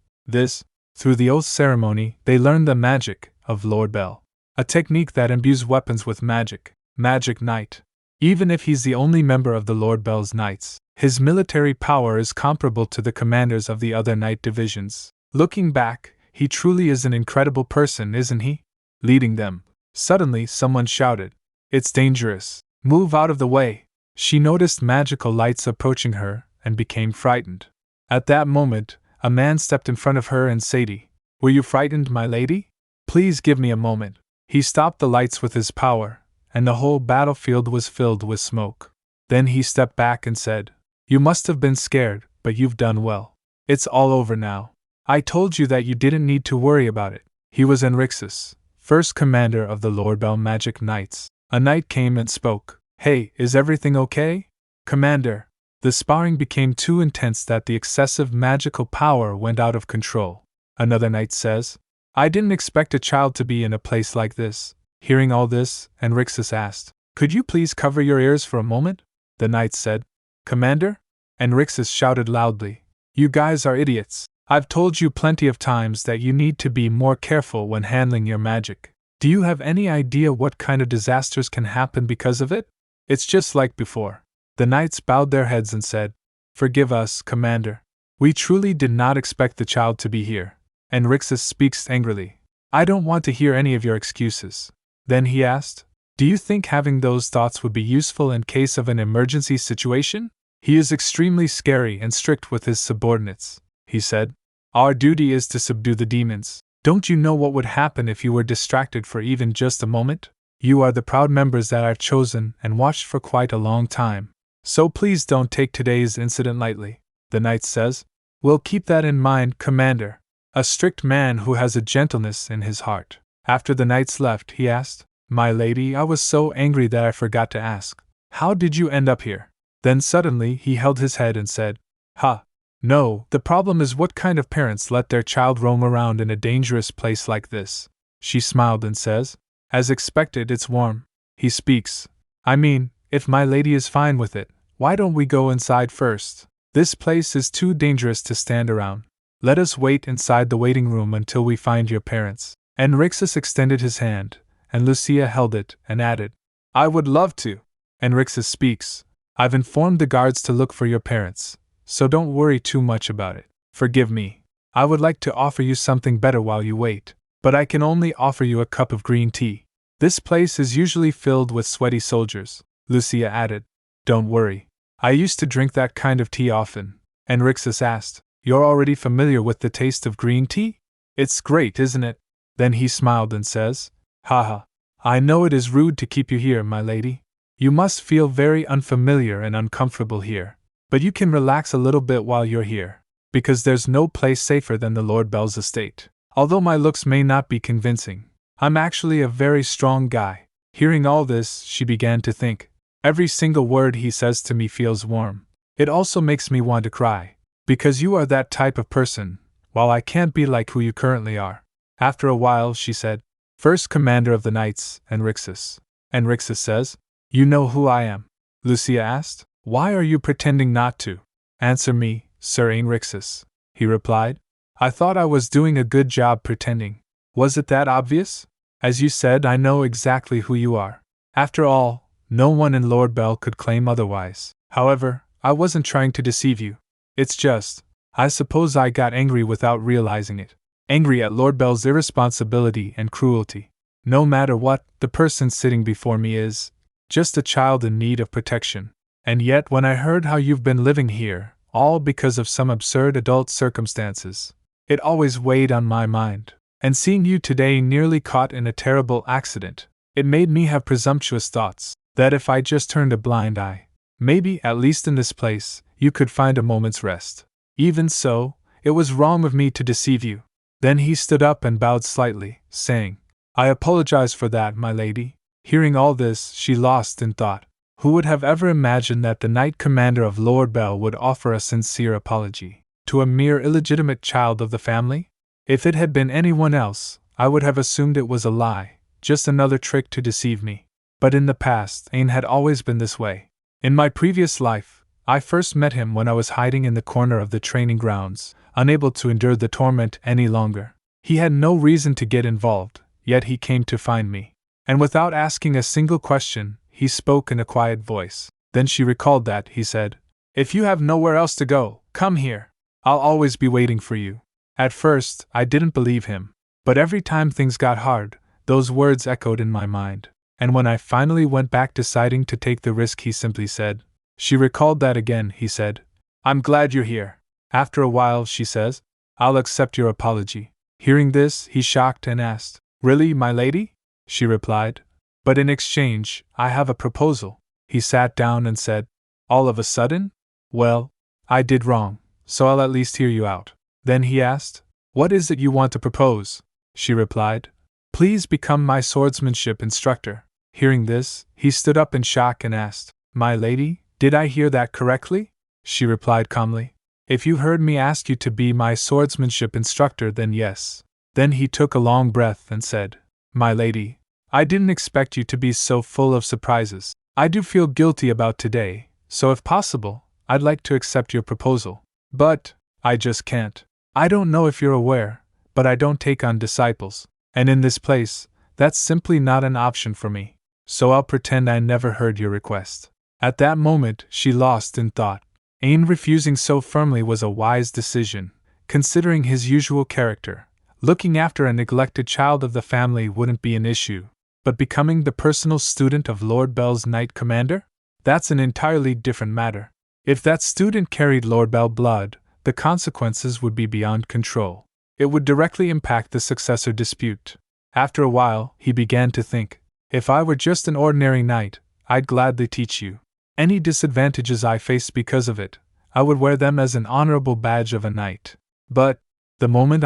Speaker 1: Through the oath ceremony, they learn the magic of Lord Bell. A technique that imbues weapons with magic. Magic Knight. Even if he's the only member of the Lord Bell's Knights, his military power is comparable to the commanders of the other knight divisions. Looking back, he truly is an incredible person, isn't he? Leading them. Suddenly, someone shouted, "It's dangerous. Move out of the way." She noticed magical lights approaching her and became frightened. At that moment, a man stepped in front of her and Sadie. "Were you frightened, my lady? Please give me a moment." He stopped the lights with his power, and the whole battlefield was filled with smoke. Then he stepped back and said, "You must have been scared, but you've done well. It's all over now. I told you that you didn't need to worry about it." He was Enrixus, first commander of the Lord Bell Magic Knights. A knight came and spoke. "Hey, is everything okay? Commander." The sparring became too intense that the excessive magical power went out of control. Another knight says, "I didn't expect a child to be in a place like this." Hearing all this, Enrixus asked, "Could you please cover your ears for a moment?" The knight said, "Commander?" Enrixus shouted loudly, "You guys are idiots. I've told you plenty of times that you need to be more careful when handling your magic. Do you have any idea what kind of disasters can happen because of it? It's just like before." The knights bowed their heads and said, "Forgive us, Commander. We truly did not expect the child to be here." Enrixus speaks angrily, "I don't want to hear any of your excuses." Then he asked, "Do you think having those thoughts would be useful in case of an emergency situation?" "He is extremely scary and strict with his subordinates," he said. "Our duty is to subdue the demons. Don't you know what would happen if you were distracted for even just a moment? You are the proud members that I've chosen and watched for quite a long time. So please don't take today's incident lightly." The knight says, "We'll keep that in mind, Commander." A strict man who has a gentleness in his heart. After the knights left, he asked, "My lady, I was so angry that I forgot to ask. How did you end up here?" Then suddenly he held his head and said, "Ha! No, the problem is what kind of parents let their child roam around in a dangerous place like this." She smiled and says, "As expected, it's warm." He speaks, "I mean, if my lady is fine with it, why don't we go inside first? This place is too dangerous to stand around. Let us wait inside the waiting room until we find your parents." Enrixus extended his hand, and Lucia held it and added, "I would love to." Enrixus speaks, "I've informed the guards to look for your parents, so don't worry too much about it. Forgive me. I would like to offer you something better while you wait, but I can only offer you a cup of green tea. This place is usually filled with sweaty soldiers." Lucia added, "Don't worry. I used to drink that kind of tea often." Enrixus asked, "You're already familiar with the taste of green tea? It's great, isn't it?" Then he smiled and says, "Haha, I know it is rude to keep you here, my lady. You must feel very unfamiliar and uncomfortable here. But you can relax a little bit while you're here, because there's no place safer than the Lord Bell's estate. Although my looks may not be convincing, I'm actually a very strong guy." Hearing all this, she began to think, "Every single word he says to me feels warm. It also makes me want to cry, because you are that type of person, while I can't be like who you currently are." After a while, she said, "First commander of the knights, Enrixus." Enrixus says, "You know who I am?" Lucia asked, "Why are you pretending not to?" "Answer me, Sir Enrixus," he replied. "I thought I was doing a good job pretending. Was it that obvious? As you said, I know exactly who you are. After all, no one in Lord Bell could claim otherwise. However, I wasn't trying to deceive you. It's just, I suppose I got angry without realizing it. Angry at Lord Bell's irresponsibility and cruelty. No matter what, the person sitting before me is just a child in need of protection. And yet when I heard how you've been living here, all because of some absurd adult circumstances, it always weighed on my mind. And seeing you today nearly caught in a terrible accident, it made me have presumptuous thoughts, that if I just turned a blind eye, maybe, at least in this place, you could find a moment's rest. Even so, it was wrong of me to deceive you." Then he stood up and bowed slightly, saying, "I apologize for that, my lady." Hearing all this, she lost in thought. Who would have ever imagined that the Knight Commander of Lord Bell would offer a sincere apology to a mere illegitimate child of the family? If it had been anyone else, I would have assumed it was a lie, just another trick to deceive me. But in the past, Ain had always been this way. In my previous life, I first met him when I was hiding in the corner of the training grounds, unable to endure the torment any longer. He had no reason to get involved, yet he came to find me. And without asking a single question, he spoke in a quiet voice. Then she recalled that, he said, "If you have nowhere else to go, come here. I'll always be waiting for you." At first, I didn't believe him. But every time things got hard, those words echoed in my mind. And when I finally went back deciding to take the risk, he simply said, "She recalled that again," he said. "I'm glad you're here." After a while, she says, "I'll accept your apology." Hearing this, he shocked and asked, "Really, my lady?" She replied, "But in exchange, I have a proposal." He sat down and said, "All of a sudden? Well, I did wrong, so I'll at least hear you out." Then he asked, "What is it you want to propose?" She replied, "Please become my swordsmanship instructor." Hearing this, he stood up in shock and asked, "My lady, did I hear that correctly?" She replied calmly, "If you heard me ask you to be my swordsmanship instructor, then yes." Then he took a long breath and said, "My lady, I didn't expect you to be so full of surprises. I do feel guilty about today, so if possible, I'd like to accept your proposal. But I just can't. I don't know if you're aware, but I don't take on disciples, and in this place, that's simply not an option for me. So I'll pretend I never heard your request." At that moment, she lost in thought. Ain refusing so firmly was a wise decision, considering his usual character. Looking after a neglected child of the family wouldn't be an issue, but becoming the personal student of Lord Bell's Knight Commander? That's an entirely different matter. If that student carried Lord Bell blood, the consequences would be beyond control. It would directly impact the successor dispute. After a while, he began to think, "If I were just an ordinary knight, I'd gladly teach you. Any disadvantages I faced because of it, I would wear them as an honorable badge of a knight. But, the moment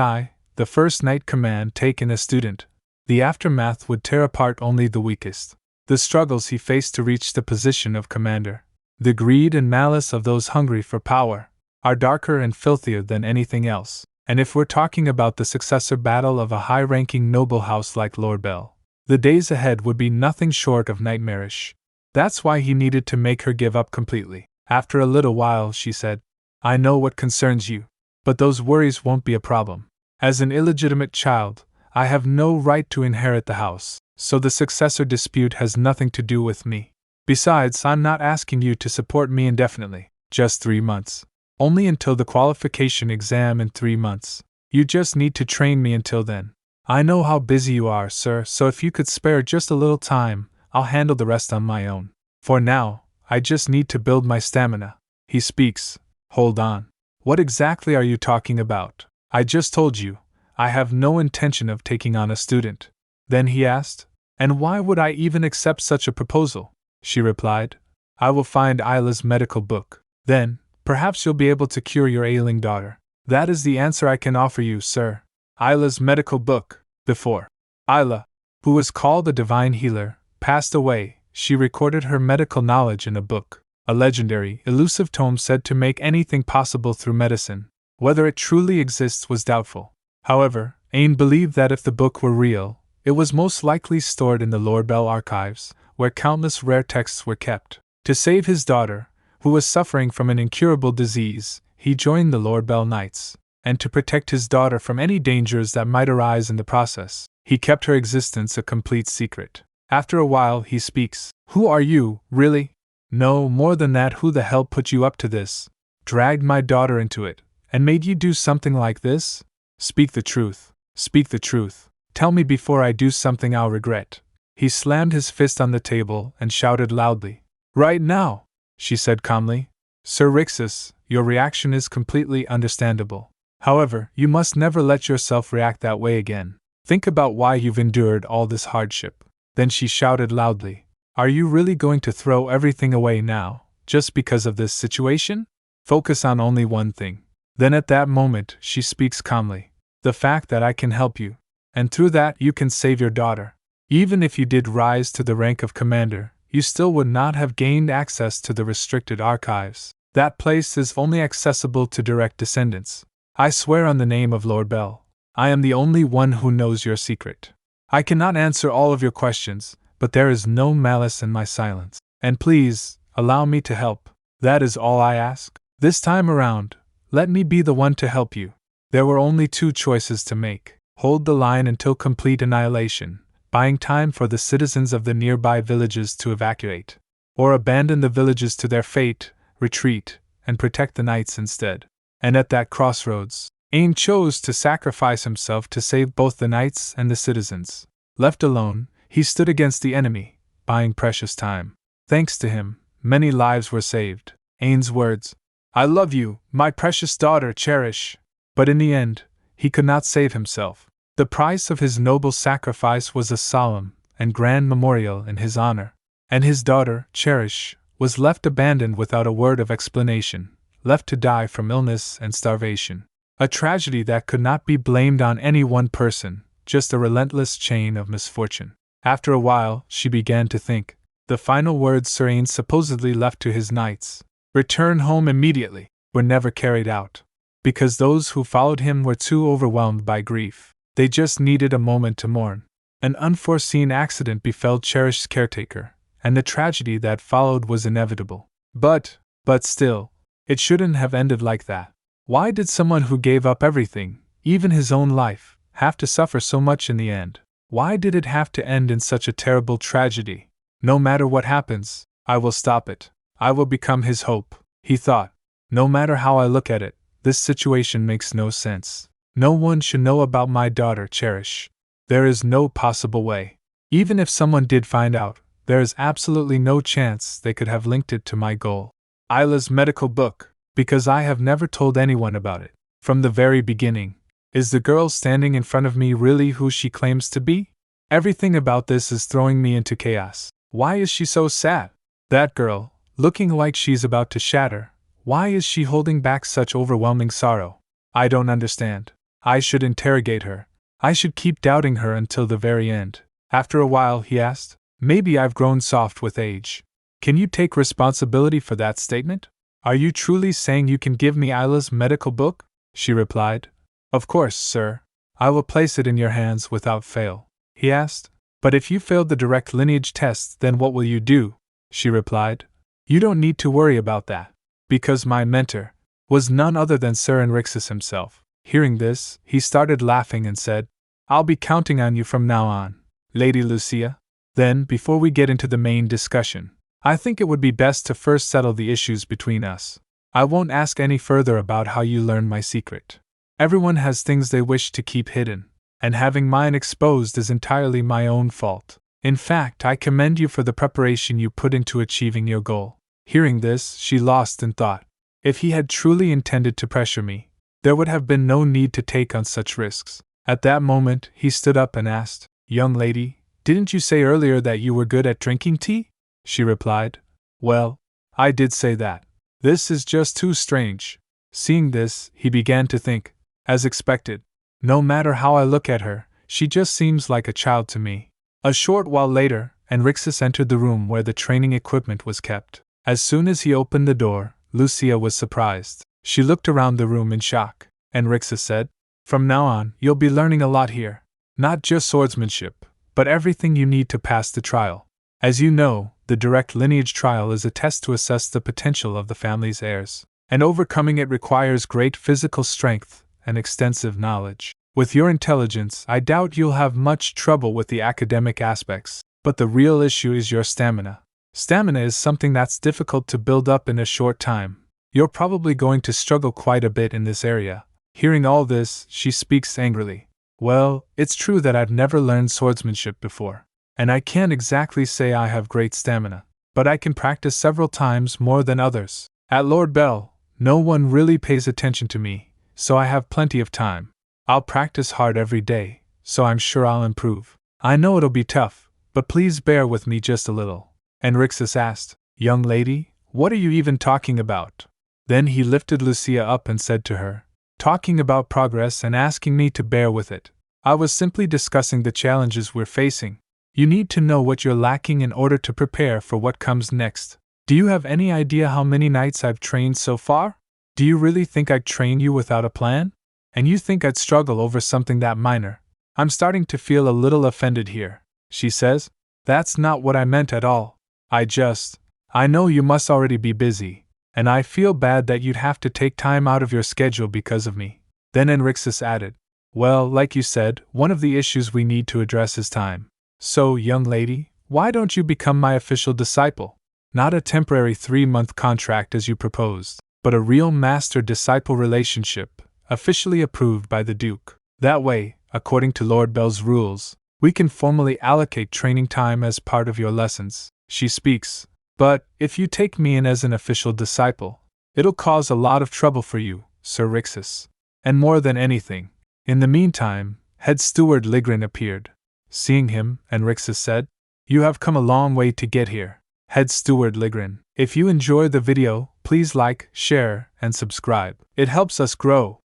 Speaker 1: the first knight command, take in a student, the aftermath would tear apart only the weakest. The struggles he faced to reach the position of commander, the greed and malice of those hungry for power, are darker and filthier than anything else. And if we're talking about the successor battle of a high-ranking noble house like Lord Bell, the days ahead would be nothing short of nightmarish. That's why he needed to make her give up completely." After a little while, she said, "I know what concerns you, but those worries won't be a problem. As an illegitimate child, I have no right to inherit the house, so the successor dispute has nothing to do with me. Besides, I'm not asking you to support me indefinitely, just 3 months. Only until the qualification exam in 3 months. You just need to train me until then. I know how busy you are, sir, so if you could spare just a little time, I'll handle the rest on my own. For now, I just need to build my stamina." He speaks. "Hold on. What exactly are you talking about? I just told you, I have no intention of taking on a student." Then he asked, "And why would I even accept such a proposal?" She replied, "I will find Isla's medical book. Then, perhaps you'll be able to cure your ailing daughter. That is the answer I can offer you, sir." Isla's medical book. Before Isla, who was called the Divine Healer, passed away, she recorded her medical knowledge in a book, a legendary, elusive tome said to make anything possible through medicine. Whether it truly exists was doubtful. However, Ain believed that if the book were real, it was most likely stored in the Lord Bell archives, where countless rare texts were kept. To save his daughter, who was suffering from an incurable disease, he joined the Lord Bell Knights, and to protect his daughter from any dangers that might arise in the process, he kept her existence a complete secret. After a while, he speaks. "Who are you, really? No, more than that, who the hell put you up to this? Dragged my daughter into it, and made you do something like this? Speak the truth. Speak the truth. Tell me before I do something I'll regret." He slammed his fist on the table and shouted loudly. "Right now," she said calmly. "Sir Rixus, your reaction is completely understandable. However, you must never let yourself react that way again. Think about why you've endured all this hardship." Then she shouted loudly, "Are you really going to throw everything away now, just because of this situation? Focus on only one thing." Then at that moment, she speaks calmly. "The fact that I can help you, and through that you can save your daughter. Even if you did rise to the rank of commander, you still would not have gained access to the restricted archives. That place is only accessible to direct descendants. I swear on the name of Lord Bell, I am the only one who knows your secret. I cannot answer all of your questions, but there is no malice in my silence. And please, allow me to help. That is all I ask. This time around, let me be the one to help you." There were only 2 choices to make: hold the line until complete annihilation, buying time for the citizens of the nearby villages to evacuate, or abandon the villages to their fate, retreat, and protect the knights instead. And at that crossroads, Aang chose to sacrifice himself to save both the knights and the citizens. Left alone, he stood against the enemy, buying precious time. Thanks to him, many lives were saved. Aang's words, "I love you, my precious daughter, cherish." But in the end, he could not save himself. The price of his noble sacrifice was a solemn and grand memorial in his honor, and his daughter, Cherish, was left abandoned without a word of explanation, left to die from illness and starvation. A tragedy that could not be blamed on any one person, just a relentless chain of misfortune. After a while, she began to think. The final words Sir Aang supposedly left to his knights, "Return home immediately," were never carried out, because those who followed him were too overwhelmed by grief. They just needed a moment to mourn. An unforeseen accident befell Cherish's caretaker, and the tragedy that followed was inevitable. But still, it shouldn't have ended like that. Why did someone who gave up everything, even his own life, have to suffer so much in the end? Why did it have to end in such a terrible tragedy? No matter what happens, I will stop it. I will become his hope, he thought. No matter how I look at it, this situation makes no sense. No one should know about my daughter, Cherish. There is no possible way. Even if someone did find out, there is absolutely no chance they could have linked it to my goal. Isla's medical book, because I have never told anyone about it. From the very beginning, is the girl standing in front of me really who she claims to be? Everything about this is throwing me into chaos. Why is she so sad? That girl, looking like she's about to shatter, why is she holding back such overwhelming sorrow? I don't understand. I should interrogate her. I should keep doubting her until the very end. After a while, he asked, "Maybe I've grown soft with age. Can you take responsibility for that statement? Are you truly saying you can give me Isla's medical book?" She replied, "Of course, sir. I will place it in your hands without fail." He asked, "But if you failed the direct lineage test, then what will you do?" She replied, "You don't need to worry about that, because my mentor was none other than Sir Enrixus himself." Hearing this, he started laughing and said, "I'll be counting on you from now on, Lady Lucia." Then, before we get into the main discussion, I think it would be best to first settle the issues between us. I won't ask any further about how you learned my secret. Everyone has things they wish to keep hidden, and having mine exposed is entirely my own fault. In fact, I commend you for the preparation you put into achieving your goal. Hearing this, she lost in thought. If he had truly intended to pressure me, there would have been no need to take on such risks. At that moment, he stood up and asked, "Young lady, didn't you say earlier that you were good at drinking tea?" She replied, "Well, I did say that. This is just too strange." Seeing this, he began to think, as expected, no matter how I look at her, she just seems like a child to me. A short while later, Enrixus entered the room where the training equipment was kept. As soon as he opened the door, Lucia was surprised. She looked around the room in shock. Enrixus said, "From now on, you'll be learning a lot here. Not just swordsmanship, but everything you need to pass the trial. As you know, the direct lineage trial is a test to assess the potential of the family's heirs, and overcoming it requires great physical strength and extensive knowledge. With your intelligence, I doubt you'll have much trouble with the academic aspects, but the real issue is your stamina. Stamina is something that's difficult to build up in a short time. You're probably going to struggle quite a bit in this area." Hearing all this, she speaks angrily. "Well, it's true that I've never learned swordsmanship before, and I can't exactly say I have great stamina, but I can practice several times more than others. At Lord Bell, no one really pays attention to me, so I have plenty of time. I'll practice hard every day, so I'm sure I'll improve. I know it'll be tough, but please bear with me just a little." Enrixus asked, "Young lady, what are you even talking about?" Then he lifted Lucia up and said to her, "Talking about progress and asking me to bear with it. I was simply discussing the challenges we're facing. You need to know what you're lacking in order to prepare for what comes next. Do you have any idea how many knights I've trained so far? Do you really think I'd train you without a plan? And you think I'd struggle over something that minor? I'm starting to feel a little offended here," she says. "That's not what I meant at all. I know you must already be busy, and I feel bad that you'd have to take time out of your schedule because of me." Then Enrixus added, "Well, like you said, one of the issues we need to address is time. So, young lady, why don't you become my official disciple? Not a temporary 3-month contract as you proposed, but a real master-disciple relationship, officially approved by the Duke. That way, according to Lord Bell's rules, we can formally allocate training time as part of your lessons. She speaks. But, if you take me in as an official disciple, it'll cause a lot of trouble for you, Sir Rixus. And more than anything. In the meantime, Head Steward Ligrin appeared. Seeing him, Rixus said, "You have come a long way to get here, Head Steward Ligrin. If you enjoy the video, please like, share, and subscribe. It helps us grow."